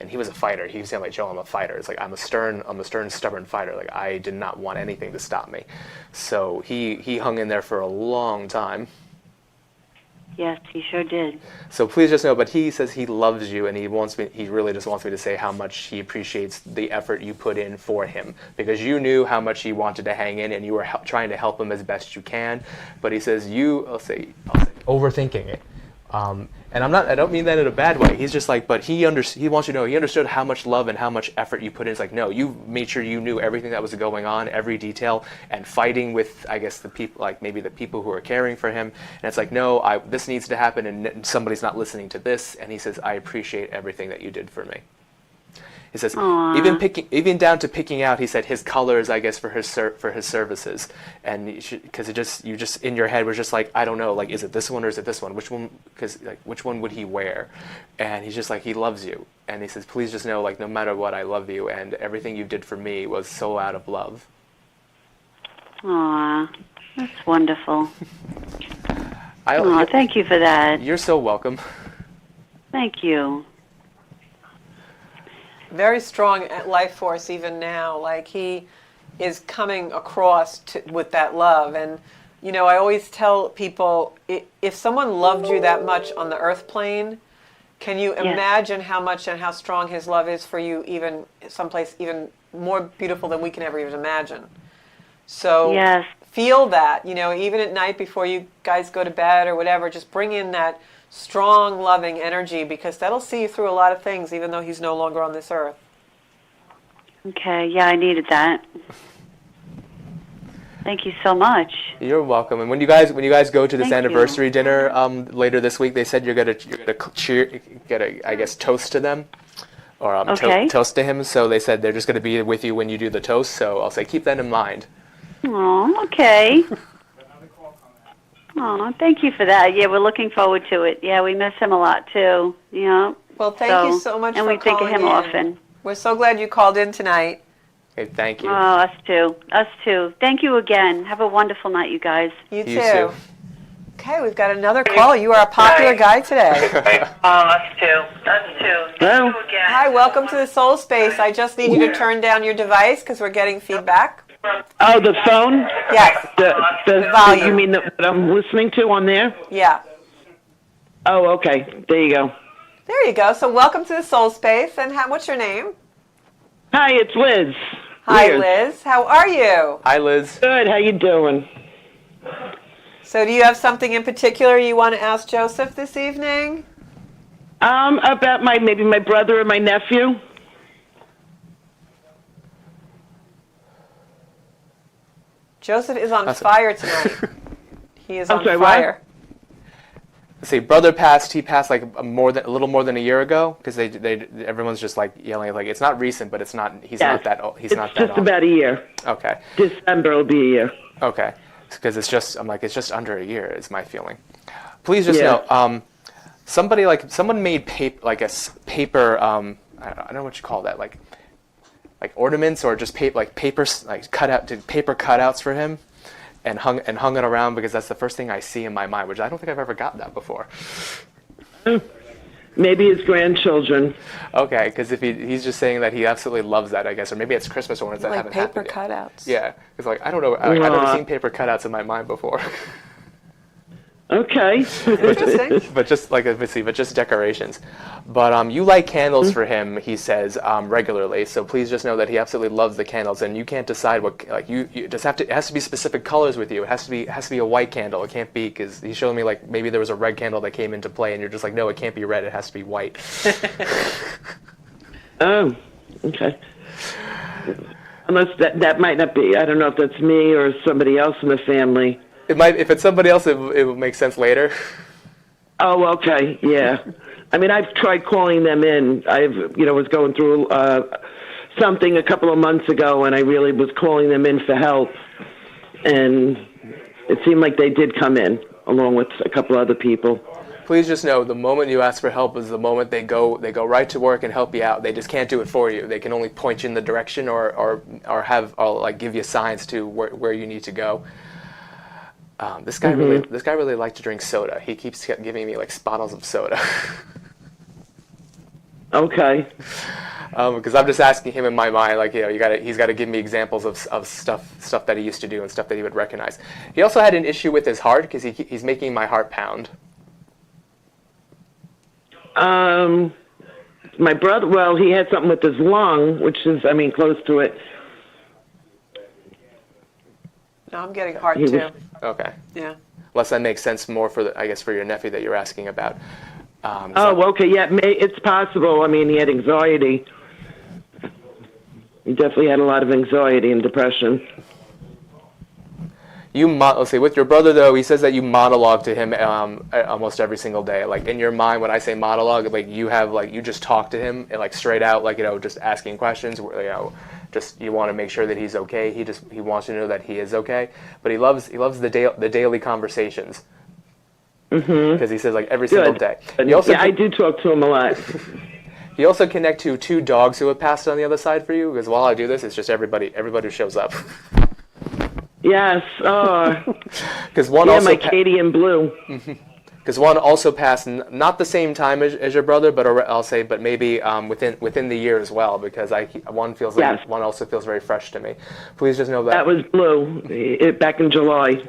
Speaker 2: and he was a fighter. He was saying, like, Joe, I'm a fighter. It's like, I'm a stern, stubborn fighter. Like, I did not want anything to stop me. So he hung in there for a long time.
Speaker 5: Yes, he sure did.
Speaker 2: So please just know, but he says he loves you, and he really just wants me to say how much he appreciates the effort you put in for him, because you knew how much he wanted to hang in, and you were trying to help him as best you can. But he says I'll say overthinking it. And I don't mean that in a bad way. He's just like, but he wants you to know he understood how much love and how much effort you put in. It's like, no, you made sure you knew everything that was going on, every detail, and fighting with, I guess, the people, like maybe the people who are caring for him. And it's like, no, this needs to happen, and somebody's not listening to this. And he says, I appreciate everything that you did for me. He says, even down to picking out, he said, his colors, I guess, for his services, and because you just in your head was just like, I don't know, like, is it this one or is it this one? Which one? Because like, which one would he wear? And he's just like, he loves you, and he says, please just know, like, no matter what, I love you, and everything you did for me was so out of love.
Speaker 5: Aw, that's wonderful.
Speaker 2: Thank
Speaker 5: you for that.
Speaker 2: You're so welcome.
Speaker 5: Thank you.
Speaker 1: Very strong life force even now. Like, he is coming across with that love. And, you know, I always tell people, if someone loved you that much on the earth plane, can you imagine how much and how strong his love is for you, even someplace even more beautiful than we can ever even imagine? So feel that, you know, even at night before you guys go to bed or whatever, just bring in that strong, loving energy, because that'll see you through a lot of things, even though he's no longer on this earth.
Speaker 5: Okay, yeah, I needed that. Thank you so much.
Speaker 2: You're welcome. And when you guys go to this anniversary dinner later this week, they said you're gonna I guess toast to them, or toast to him. So they said they're just gonna be with you when you do the toast. So I'll say keep that in mind.
Speaker 5: Oh, okay. Oh, thank you for that. Yeah, we're looking forward to it. Yeah, we miss him a lot too. Yeah.
Speaker 1: Well, thank you so much for calling in.
Speaker 5: And we think of him often.
Speaker 1: We're so glad you called in tonight.
Speaker 2: Okay, thank you.
Speaker 5: Oh, us too. Us too. Thank you again. Have a wonderful night, you guys.
Speaker 1: You too. Okay, we've got another call. You are a popular guy today.
Speaker 5: Us too. Us too.
Speaker 3: Hello.
Speaker 1: Hi, welcome to the Soul Space. I just need you to turn down your device because we're getting feedback.
Speaker 3: Oh, the phone?
Speaker 1: Yes.
Speaker 3: The
Speaker 1: volume.
Speaker 3: You mean that I'm listening to on there?
Speaker 1: Yeah.
Speaker 3: Oh, okay. There you go.
Speaker 1: There you go. So welcome to the Soul Space. And what's your name?
Speaker 3: Hi, it's Liz.
Speaker 1: Hi, Liz. How are you?
Speaker 2: Hi, Liz.
Speaker 3: Good. How you doing?
Speaker 1: So do you have something in particular you want to ask Joseph this evening?
Speaker 3: About maybe my brother or my nephew.
Speaker 1: Joseph is on fire tonight. He is on
Speaker 3: sorry,
Speaker 1: fire.
Speaker 3: what?
Speaker 2: Let's see, brother passed. He passed like a little more than a year ago, because everyone's just like yelling like it's not recent, but it's not. He's not that old. He's not that old.
Speaker 3: It's just about a year.
Speaker 2: Okay.
Speaker 3: December will be a year.
Speaker 2: Okay, because it's just under a year is my feeling. Please just know, someone made paper. I don't know what you call that, like ornaments or just paper cutouts for him. And hung it around, because that's the first thing I see in my mind, which I don't think I've ever got that before.
Speaker 3: Maybe his grandchildren.
Speaker 2: Okay, because if he's just saying that he absolutely loves that, I guess, or maybe it's Christmas ornaments that haven't happened yet.
Speaker 1: Paper cutouts.
Speaker 2: Yeah, it's like I don't know. I've never seen paper cutouts in my mind before.
Speaker 3: Okay.
Speaker 1: Interesting.
Speaker 2: but just like obviously, but just decorations. But you light candles for him, he says, regularly. So please just know that he absolutely loves the candles, and you can't decide what like you just have to. It has to be specific colors with you. It has to be a white candle. It can't be because he's showing me like maybe there was a red candle that came into play, and you're just like, no, it can't be red. It has to be white.
Speaker 3: Oh, okay. Unless that might not be. I don't know if that's me or somebody else in the family.
Speaker 2: It might. If it's somebody else, it will make sense later.
Speaker 3: Oh, okay, yeah. I mean, I've tried calling them in. Was going through something a couple of months ago, and I really was calling them in for help. And it seemed like they did come in, along with a couple other people.
Speaker 2: Please just know the moment you ask for help is the moment they go right to work and help you out. They just can't do it for you. They can only point you in the direction or like give you signs to where you need to go. This guy really liked to drink soda. He keeps giving me like bottles of soda.
Speaker 3: Okay.
Speaker 2: Because I'm just asking him in my mind, like, he's got to give me examples of stuff that he used to do and stuff that he would recognize. He also had an issue with his heart because he's making my heart pound.
Speaker 3: My brother, well, he had something with his lung, which is, close to it.
Speaker 1: No, I'm getting heart too.
Speaker 2: Okay.
Speaker 1: Yeah.
Speaker 2: Unless that makes sense more for your nephew that you're asking about.
Speaker 3: Okay, yeah, it's possible. He had anxiety. He definitely had a lot of anxiety and depression.
Speaker 2: Let's see, with your brother though, he says that you monologue to him almost every single day. Like in your mind, when I say monologue, like you just talk to him and like straight out, like just asking questions. Just you want to make sure that he's okay. He wants to know that he is okay. But he loves the daily conversations. Because he says like every single day.
Speaker 3: I do talk to him a lot.
Speaker 2: You also connect to 2 dogs who have passed on the other side for you. Because while I do this, it's just everybody who shows up.
Speaker 3: Yes.
Speaker 2: Because one
Speaker 3: my Katie and Blue.
Speaker 2: Because one also passed not the same time as your brother, but I'll say, but maybe within the year as well. Because one also feels very fresh to me. Please just know that
Speaker 3: that was Blue. Back in July,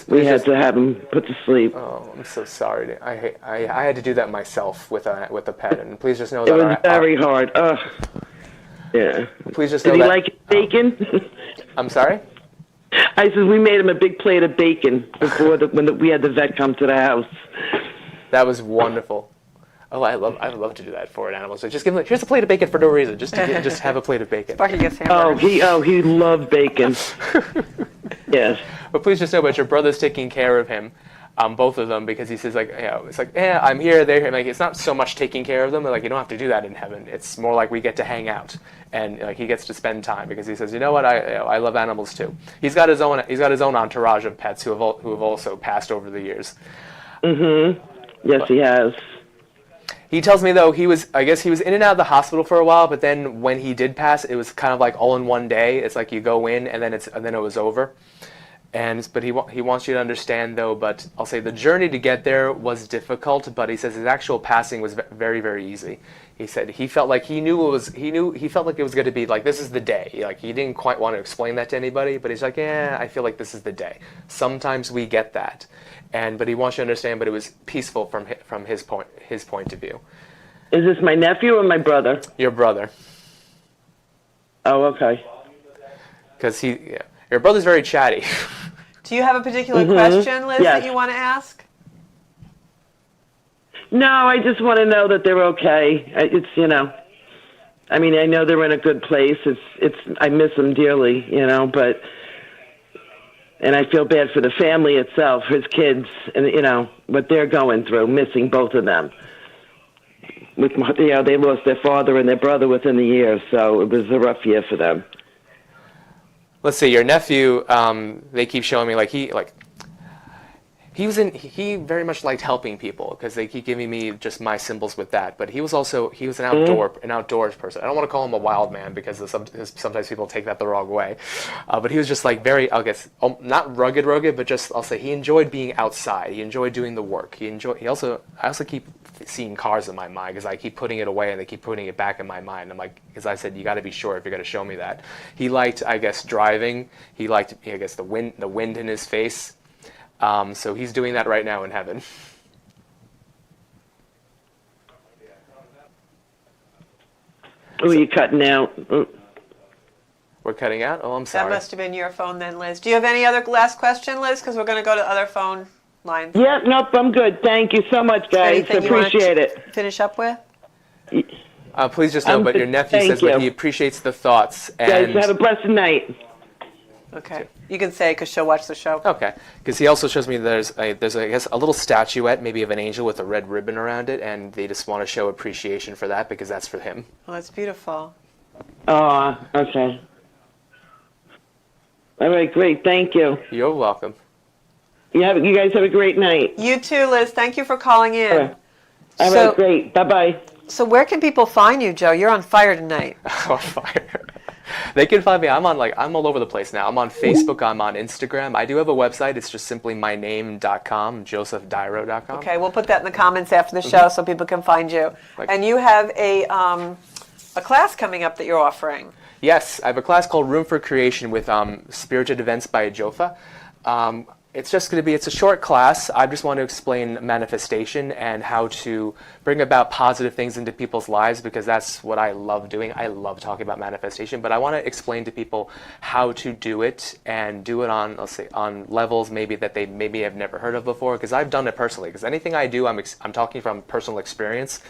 Speaker 3: we had to have him put to sleep.
Speaker 2: Oh, I'm so sorry. I had to do that myself with a pet, and please just know that
Speaker 3: it was very hard. Yeah.
Speaker 2: Please just know
Speaker 3: Did he
Speaker 2: that,
Speaker 3: like bacon?
Speaker 2: I'm sorry.
Speaker 3: I said we made him a big plate of bacon before when we had the vet come to the house.
Speaker 2: That was wonderful. Oh, I would love to do that for an animal. So just give him here's a plate of bacon for no reason. Just have a plate of bacon.
Speaker 1: Sparky gets hamburgers.
Speaker 3: He loved bacon. Yes.
Speaker 2: But please just know that your brother's taking care of him, both of them, because he says it's like I'm here, they're here. Like it's not so much taking care of them. Like you don't have to do that in heaven. It's more like we get to hang out and like he gets to spend time because he says, you know what, I love animals too. He's got his own entourage of pets who have also passed over the years.
Speaker 3: Yes, he has.
Speaker 2: He tells me though he was in and out of the hospital for a while, but then when he did pass, it was kind of like all in one day. It's like you go in and then it was over. But he wants you to understand though. But I'll say the journey to get there was difficult. But he says his actual passing was very, very easy. He said he felt like he felt like it was going to be like this is the day. Like he didn't quite want to explain that to anybody, but he's like, yeah, I feel like this is the day. Sometimes we get that, but he wants you to understand. But it was peaceful from his point of view.
Speaker 3: Is this my nephew or my brother?
Speaker 2: Your brother.
Speaker 3: Oh, okay.
Speaker 2: Because your brother's very chatty.
Speaker 1: Do you have a particular question, Liz, that you want to ask?
Speaker 3: No, I just want to know that they're okay. I know they're in a good place. I miss them dearly, but, and I feel bad for the family itself, his kids, and, what they're going through, missing both of them. They lost their father and their brother within the year, so it was a rough year for them.
Speaker 2: Let's see, your nephew, they keep showing me he very much liked helping people because they keep giving me just my symbols with that. But he was an outdoors person. I don't want to call him a wild man because sometimes people take that the wrong way. But he was just like very, I guess, not rugged, but just I'll say he enjoyed being outside. He enjoyed doing the work. I also keep seeing cars in my mind because I keep putting it away and they keep putting it back in my mind. I'm like, because I said you got to be sure if you're going to show me that. He liked, I guess, driving. He liked, I guess, the wind in his face. So he's doing that right now in heaven.
Speaker 3: Oh, you're cutting out. Oh.
Speaker 2: We're cutting out? Oh, I'm
Speaker 1: That
Speaker 2: sorry.
Speaker 1: must have been your phone then, Liz. Do you have any other last question, Liz? Because we're going to go to other phone lines.
Speaker 3: Yeah, nope, I'm good. Thank you so much, guys.
Speaker 1: Anything you wanna
Speaker 3: Appreciate it.
Speaker 1: Finish up with?
Speaker 2: Please just know, but your nephew
Speaker 3: thank
Speaker 2: says that
Speaker 3: you.
Speaker 2: he appreciates the thoughts.
Speaker 3: Guys,
Speaker 2: And
Speaker 3: have a blessed night.
Speaker 1: Okay. You can say because she'll watch the show.
Speaker 2: okay, because he also shows me there's I guess a little statuette, maybe of an angel with a red ribbon around it, and they just want to show appreciation for that because that's for him.
Speaker 1: Oh, that's beautiful.
Speaker 3: Oh, okay. All right, great. Thank you.
Speaker 2: You're welcome.
Speaker 3: You guys have a great night.
Speaker 1: You too, Liz. Thank you for calling in.
Speaker 3: All right, all
Speaker 1: So-
Speaker 3: right, great. Bye-bye.
Speaker 1: So where can people find you, Joe? You're on fire tonight.
Speaker 2: On fire. They can find me. I'm all over the place now. I'm on Facebook. I'm on Instagram. I do have a website. It's just simply myname.com, josephdyro.com.
Speaker 1: Okay, we'll put that in the comments after the show so people can find you.
Speaker 2: Like-
Speaker 1: And you have a class coming up that you're offering.
Speaker 2: Yes, I have a class called Room for Creation with Spirited Events by Jofa. It's just going to be, it's a short class. I just want to explain manifestation and how to bring about positive things into people's lives because that's what I love doing. I love talking about manifestation, but I want to explain to people how to do it and do it on, let's say, on levels maybe that they maybe have never heard of before because I've done it personally. Because anything I do, I'm talking from personal experience.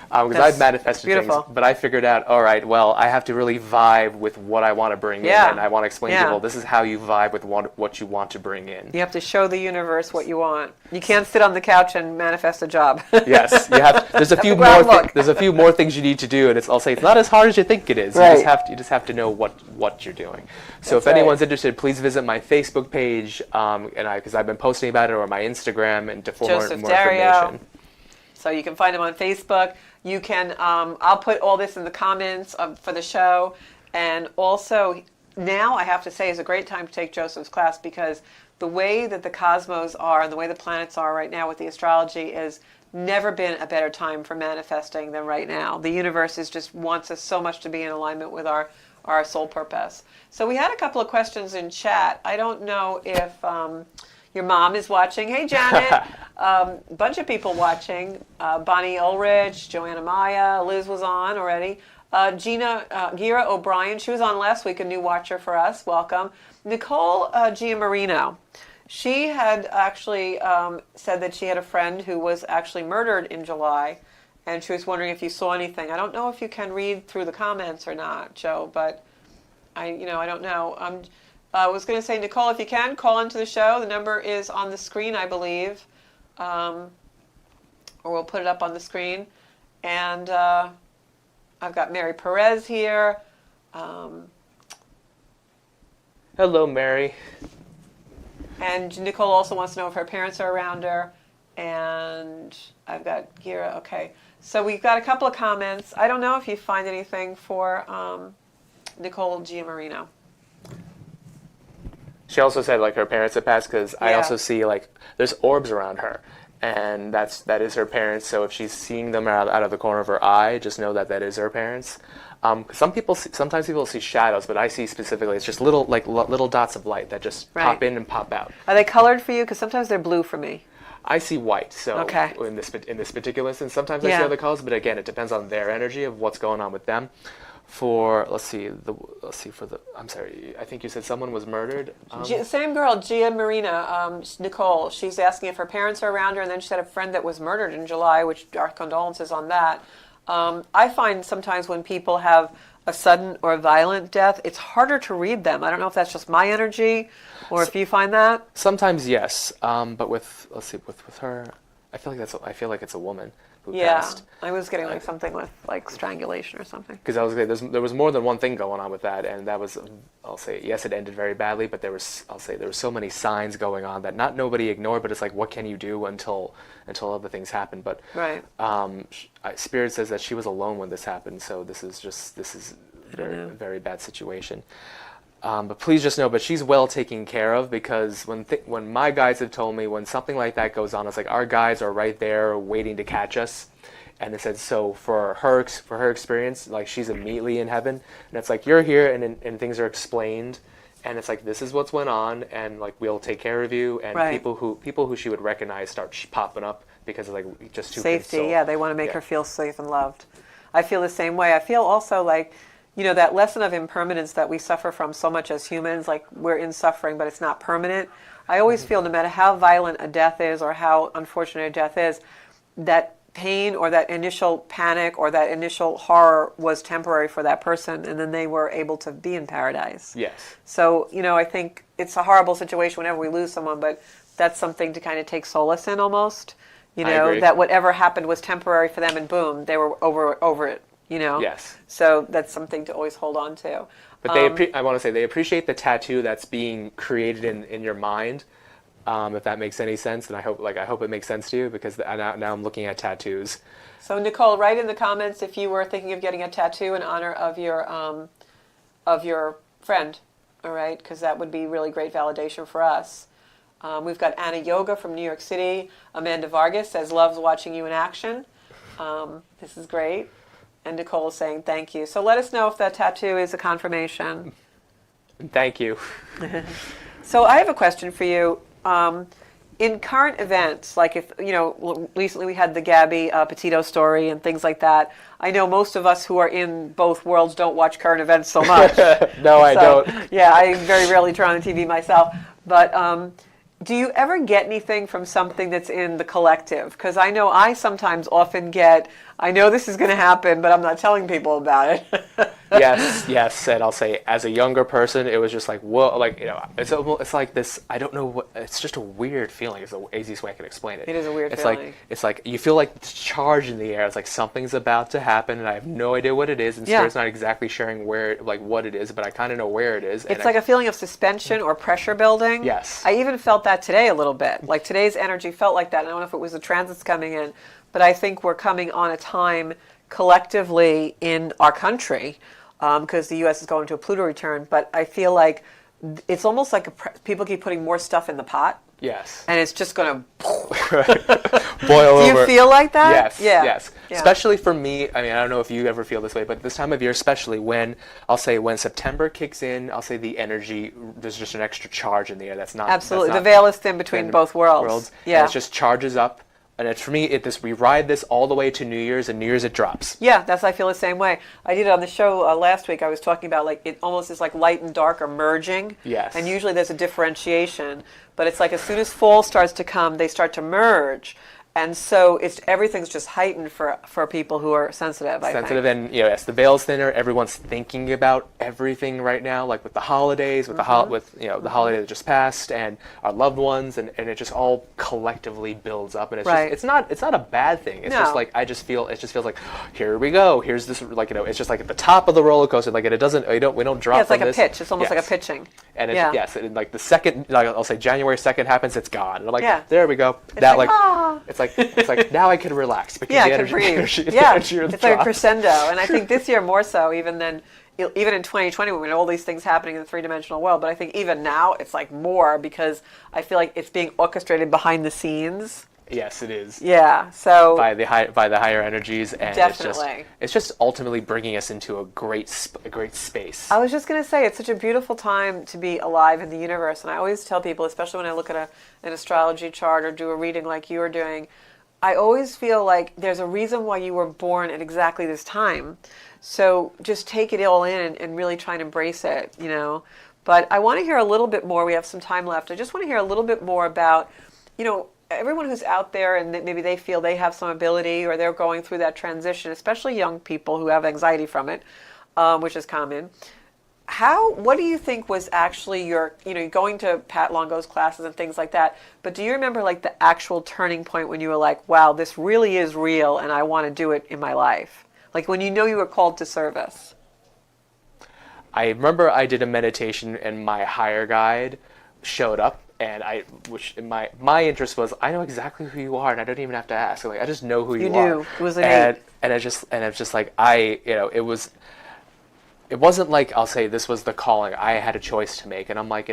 Speaker 2: Because
Speaker 1: That's
Speaker 2: I've manifested
Speaker 1: beautiful.
Speaker 2: things, but I figured out, all right, well, I have to really vibe with what I want to bring in, and I want to explain to
Speaker 1: Yeah.
Speaker 2: people, this is how you vibe with what you want to bring in.
Speaker 1: You have to show the universe what you want. You can't sit on the couch and manifest a job.
Speaker 2: Yes, you have. There's a few more.
Speaker 1: groundwork.
Speaker 2: There's a few more things you need to do, and I'll say it's not as hard as you think it is.
Speaker 1: Right.
Speaker 2: You just have to know what you're doing. So
Speaker 1: That's
Speaker 2: if anyone's
Speaker 1: right.
Speaker 2: interested, please visit my Facebook page, because I've been posting about it, or my Instagram, and for more
Speaker 1: Joseph Dario.
Speaker 2: information.
Speaker 1: So you can find him on Facebook. You can, I'll put all this in the comments for the show. And also, now I have to say is a great time to take Joseph's class because the way that the cosmos are and the way the planets are right now with the astrology is never been a better time for manifesting than right now. The universe just wants us so much to be in alignment with our soul purpose. So we had a couple of questions in chat. I don't know if your mom is watching. Hey, Janet. A bunch of people watching. Bonnie Ulrich, Joanna Maya, Liz was on already. Gira O'Brien, she was on last week, a new watcher for us. Welcome. Nicole Giamarino. She had actually said that she had a friend who was actually murdered in July, and she was wondering if you saw anything. I don't know if you can read through the comments or not, Joe, but I don't know. I was going to say, Nicole, if you can, call into the show. The number is on the screen, I believe. Or we'll put it up on the screen. And I've got Mary Perez here.
Speaker 2: Hello, Mary.
Speaker 1: And Nicole also wants to know if her parents are around her. And I've got Gira. Okay. So we've got a couple of comments. I don't know if you find anything for Nicole Giamarino.
Speaker 2: She also said like her parents had passed because I
Speaker 1: Yeah.
Speaker 2: also see like there's orbs around her, and that is her parents. So if she's seeing them out of the corner of her eye, just know that is her parents. Sometimes people see shadows, but I see specifically it's just little dots of light that just
Speaker 1: Right.
Speaker 2: pop in and pop out.
Speaker 1: Are they colored for you? Because sometimes they're blue for me.
Speaker 2: I see white, so
Speaker 1: Okay.
Speaker 2: in this particular instance, sometimes I
Speaker 1: Yeah.
Speaker 2: see other colors, but again, it depends on their energy of what's going on with them. I'm sorry, I think you said someone was murdered.
Speaker 1: Same girl, Gia Marina, Nicole. She's asking if her parents are around her, and then she had a friend that was murdered in July, which our condolences on that. I find sometimes when people have a sudden or violent death, it's harder to read them. I don't know if that's just my energy, or if you find that.
Speaker 2: Sometimes yes, but with her, I feel like it's a woman who
Speaker 1: Yeah,
Speaker 2: passed.
Speaker 1: I was getting like something with like strangulation or something.
Speaker 2: Because there was more than one thing going on with that, and that was, I'll say, yes, it ended very badly, but there were so many signs going on that nobody ignored, but it's like, what can you do until other things happen? But
Speaker 1: Right.
Speaker 2: Spirit says that she was alone when this happened, so this is very, very bad situation. But please just know, but she's well taken care of, because when my guides have told me when something like that goes on, it's like our guides are right there waiting to catch us. And they said, so for her experience, like she's immediately in heaven, and it's like you're here, and things are explained, and it's like, this is what's went on, and like we'll take care of you. And
Speaker 1: Right.
Speaker 2: people who she would recognize start popping up because of like just too
Speaker 1: Safety, yeah, they want to make
Speaker 2: yeah.
Speaker 1: her feel safe and loved. I feel the same way. I feel also like, that lesson of impermanence that we suffer from so much as humans, like we're in suffering, but it's not permanent. I always feel no matter how violent a death is or how unfortunate a death is, that pain or that initial panic or that initial horror was temporary for that person, and then they were able to be in paradise.
Speaker 2: Yes.
Speaker 1: So, I think it's a horrible situation whenever we lose someone, but that's something to kind of take solace in almost.
Speaker 2: I agree.
Speaker 1: That whatever happened was temporary for them, and boom, they were over it.
Speaker 2: Yes.
Speaker 1: So that's something to always hold on to.
Speaker 2: But I want to say they appreciate the tattoo that's being created in your mind. If that makes any sense, and I hope it makes sense to you, because now I'm looking at tattoos.
Speaker 1: So Nicole, write in the comments if you were thinking of getting a tattoo in honor of your friend. All right, because that would be really great validation for us. We've got Anna Yoga from New York City. Amanda Vargas says loves watching you in action. This is great. And Nicole is saying thank you. So let us know if that tattoo is a confirmation.
Speaker 2: Thank you.
Speaker 1: So I have a question for you. In current events, like if, recently we had the Gabby Petito story and things like that. I know most of us who are in both worlds don't watch current events so much.
Speaker 2: No, I don't.
Speaker 1: Yeah, I very rarely turn on the TV myself. But do you ever get anything from something that's in the collective? Because I know I sometimes often get, I know this is going to happen, but I'm not telling people about it.
Speaker 2: Yes, and I'll say, as a younger person, it was just like, whoa, like, it's like this, I don't know what, it's just a weird feeling, is the easiest way I can explain it.
Speaker 1: It is a weird
Speaker 2: it's
Speaker 1: feeling.
Speaker 2: It's like, you feel like it's charged in the air, it's like something's about to happen, and I have no idea what it is, and Spirit's not exactly sharing what it is, but I kind of know where it is.
Speaker 1: It's like a feeling of suspension or pressure building.
Speaker 2: Yes.
Speaker 1: I even felt that today a little bit. Like today's energy felt like that. I don't know if it was the transits coming in, but I think we're coming on a time collectively in our country, because the U.S. is going to a Pluto return, but I feel like it's almost like people keep putting more stuff in the pot.
Speaker 2: Yes.
Speaker 1: And it's just going to
Speaker 2: boil over.
Speaker 1: Do you feel like that?
Speaker 2: Yes,
Speaker 1: Yeah.
Speaker 2: yes.
Speaker 1: Yeah.
Speaker 2: Especially for me, I mean, I don't know if you ever feel this way, but this time of year, especially when September kicks in, I'll say the energy, there's just an extra charge in the air that's not...
Speaker 1: Absolutely.
Speaker 2: That's not
Speaker 1: the veil is thin between both worlds.
Speaker 2: Yeah. And it just charges up. And it's, for me, we ride this all the way to New Year's, and New Year's it drops.
Speaker 1: Yeah, I feel the same way. I did it on the show last week. I was talking about like it almost is like light and dark are merging.
Speaker 2: Yes.
Speaker 1: And usually there's a differentiation, but it's like as soon as fall starts to come, they start to merge. And so everything's just heightened for people who are sensitive, I think.
Speaker 2: And yes, the veil's thinner. Everyone's thinking about everything right now, like with the holidays, with the holiday that just passed, and our loved ones, and it just all collectively builds up. And it's just it's not a bad thing. It's just like it just feels like, here we go. Here's this, like, it's just like at the top of the roller coaster. Like, it doesn't we don't drop.
Speaker 1: Yeah, it's
Speaker 2: from
Speaker 1: like
Speaker 2: this.
Speaker 1: a pitch. It's almost like a pitching.
Speaker 2: And and like the second, like I'll say January 2nd happens, it's gone. And I'm like, there we go. It's like now I can relax because
Speaker 1: I
Speaker 2: the
Speaker 1: can
Speaker 2: energy,
Speaker 1: breathe.
Speaker 2: energy
Speaker 1: It's like a crescendo, and I think this year more so even in 2020 when we had all these things happening in the three-dimensional world. But I think even now it's like more because I feel like it's being orchestrated behind the scenes.
Speaker 2: Yes, it is.
Speaker 1: Yeah. So
Speaker 2: by the higher energies, and
Speaker 1: definitely,
Speaker 2: it's just ultimately bringing us into a great space.
Speaker 1: I was just going to say it's such a beautiful time to be alive in the universe, and I always tell people, especially when I look at an astrology chart or do a reading like you are doing, I always feel like there's a reason why you were born at exactly this time. So just take it all in and really try and embrace it, But I want to hear a little bit more. We have some time left. I just want to hear a little bit more about, everyone who's out there and maybe they feel they have some ability or they're going through that transition, especially young people who have anxiety from it, which is common. What do you think was actually your, going to Pat Longo's classes and things like that, but do you remember like the actual turning point when you were like, wow, this really is real and I want to do it in my life? Like when you were called to service?
Speaker 2: I remember I did a meditation and my higher guide showed up, and my interest was, I know exactly who you are and I don't even have to ask. Like, I just know who you are.
Speaker 1: You knew. It was innate.
Speaker 2: And it's just like, it wasn't like I'll say this was the calling. I had a choice to make, and I'm like,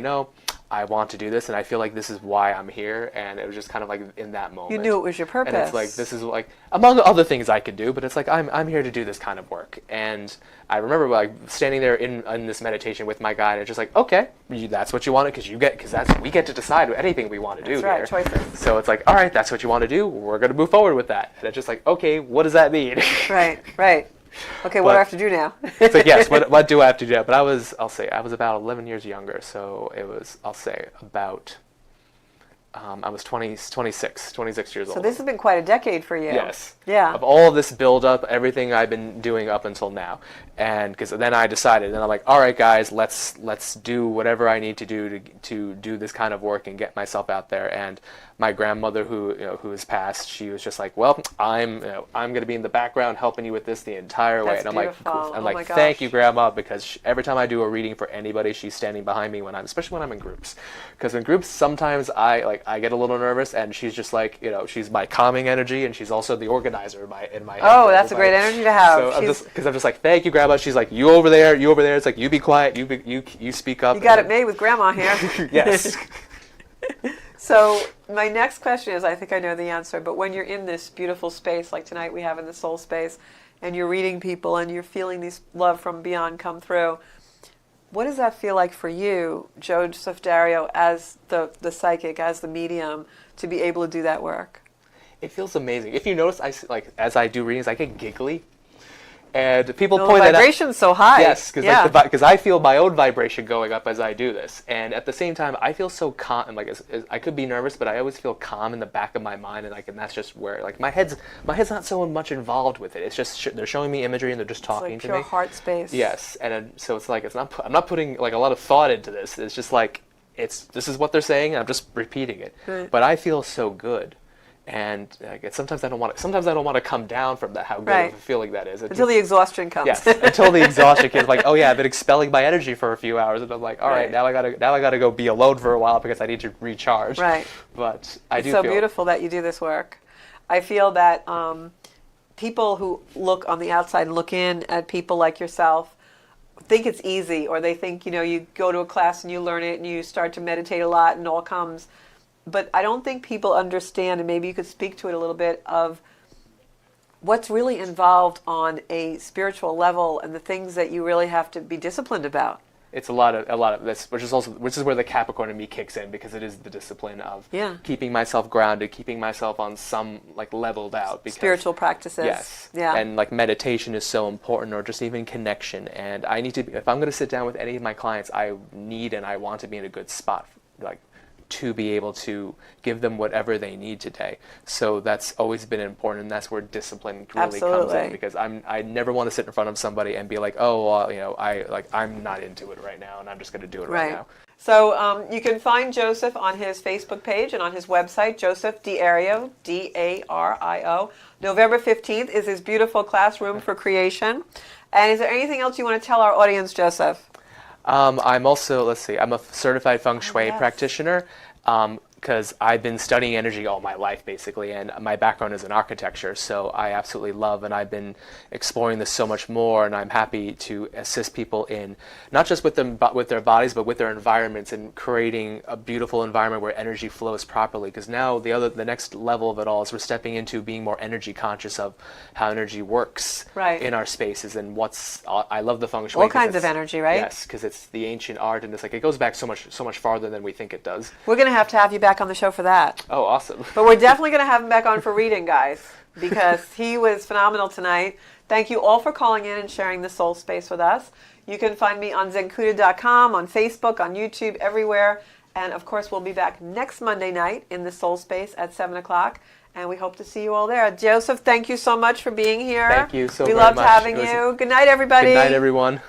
Speaker 2: I want to do this, and I feel like this is why I'm here. And it was just kind of like in that moment.
Speaker 1: You knew it was your purpose.
Speaker 2: And it's like, this is like, among other things I could do, but it's like, I'm here to do this kind of work. And I remember like standing there in this meditation with my guide, and it's just like, okay, that's what you want, because we get to decide anything we want to do.
Speaker 1: That's right,
Speaker 2: here.
Speaker 1: choices.
Speaker 2: So it's like, all right, that's what you want to do. We're going to move forward with that. And it's just like, okay, what does that mean?
Speaker 1: Right. Okay, what do I have to do now?
Speaker 2: It's like, yes, what do I have to do? But I was about 11 years younger, so it was, I'll say, about, I was 26 years old.
Speaker 1: So this has been quite a decade for you.
Speaker 2: Yes.
Speaker 1: Yeah.
Speaker 2: Of all of this build-up, everything I've been doing up until now. And because then I decided, and I'm like, all right, guys, let's do whatever I need to do to do this kind of work and get myself out there. And my grandmother, who has passed, she was just like, well, I'm going to be in the background helping you with this the entire way.
Speaker 1: That's
Speaker 2: and
Speaker 1: beautiful.
Speaker 2: I'm
Speaker 1: Oh
Speaker 2: like,
Speaker 1: my gosh.
Speaker 2: thank you, Grandma, because every time I do a reading for anybody, she's standing behind me especially when I'm in groups. Because in groups, sometimes I get a little nervous, and she's just like, she's my calming energy, and she's also the organizer in my head.
Speaker 1: Oh, that's a great energy to have.
Speaker 2: So I'm just like, thank you, Grandma. She's like, you over there. It's like, you be quiet. You speak up.
Speaker 1: You got it made with Grandma here.
Speaker 2: Yes.
Speaker 1: So my next question is, I think I know the answer, but when you're in this beautiful space like tonight we have in the soul space, and you're reading people and you're feeling this love from beyond come through, what does that feel like for you, Joseph Dario, as the psychic, as the medium, to be able to do that work?
Speaker 2: It feels amazing. If you notice, as I do readings, I get giggly. And people
Speaker 1: The
Speaker 2: point that out.
Speaker 1: vibration's so high.
Speaker 2: Yes, because I feel my own vibration going up as I do this, and at the same time, I feel so calm. Like I could be nervous, but I always feel calm in the back of my mind, and that's just where my head's not so much involved with it. It's just they're showing me imagery and they're just talking
Speaker 1: it's
Speaker 2: to
Speaker 1: like
Speaker 2: me.
Speaker 1: pure heart space.
Speaker 2: Yes, and so it's like I'm not putting like a lot of thought into this. It's just like this is what they're saying, and I'm just repeating it.
Speaker 1: Right.
Speaker 2: But I feel so good. And sometimes I don't want to come down from that, how good of a feeling that is.
Speaker 1: Until the exhaustion comes.
Speaker 2: Yes, until the exhaustion comes. Like, oh yeah, I've been expelling my energy for a few hours, and I'm like, all right, now I gotta go be alone for a while because I need to recharge.
Speaker 1: Right.
Speaker 2: But I do
Speaker 1: It's so
Speaker 2: feel
Speaker 1: beautiful that you do this work. I feel that people who look on the outside and look in at people like yourself think it's easy, or they think, you go to a class and you learn it and you start to meditate a lot and it all comes. But I don't think people understand, and maybe you could speak to it a little bit, of what's really involved on a spiritual level and the things that you really have to be disciplined about.
Speaker 2: It's a lot of this, which is where the Capricorn in me kicks in, because it is the discipline of keeping myself grounded, keeping myself on some leveled out. Because,
Speaker 1: spiritual practices.
Speaker 2: Yes.
Speaker 1: Yeah.
Speaker 2: And meditation is so important, or just even connection. And I need to be, if I'm going to sit down with any of my clients, I need and I want to be in a good spot, to be able to give them whatever they need today. So that's always been important, and that's where discipline really comes in, because I never want to sit in front of somebody and be like, I'm not into it right now, and I'm just going to do it right now.
Speaker 1: So you can find Joseph on his Facebook page and on his website, Joseph Dario, Dario. November 15th is his beautiful classroom for creation. And is there anything else you want to tell our audience, Joseph?
Speaker 2: I'm also, I'm a certified feng shui practitioner, because I've been studying energy all my life, basically, and my background is in architecture, so I absolutely love, and I've been exploring this so much more, and I'm happy to assist people in, not just with their bodies, but with their environments, and creating a beautiful environment where energy flows properly, because now the next level of it all is we're stepping into being more energy conscious of how energy works in our spaces, and I love the feng shui.
Speaker 1: All kinds of energy, right?
Speaker 2: Yes, because it's the ancient art, and it goes back so much farther than we think it does.
Speaker 1: We're going to have you back on the show for that.
Speaker 2: Oh, awesome.
Speaker 1: But we're definitely going to have him back on for reading, guys, because he was phenomenal tonight. Thank you all for calling in and sharing the soul space with us. You can find me on zenkuda.com, on Facebook, on YouTube, everywhere. And, of course, we'll be back next Monday night in the soul space at 7 o'clock. And we hope to see you all there. Joseph, thank you so much for being here.
Speaker 2: Thank you so
Speaker 1: very
Speaker 2: much.
Speaker 1: We loved having you. Good night, everybody.
Speaker 2: Good night, everyone.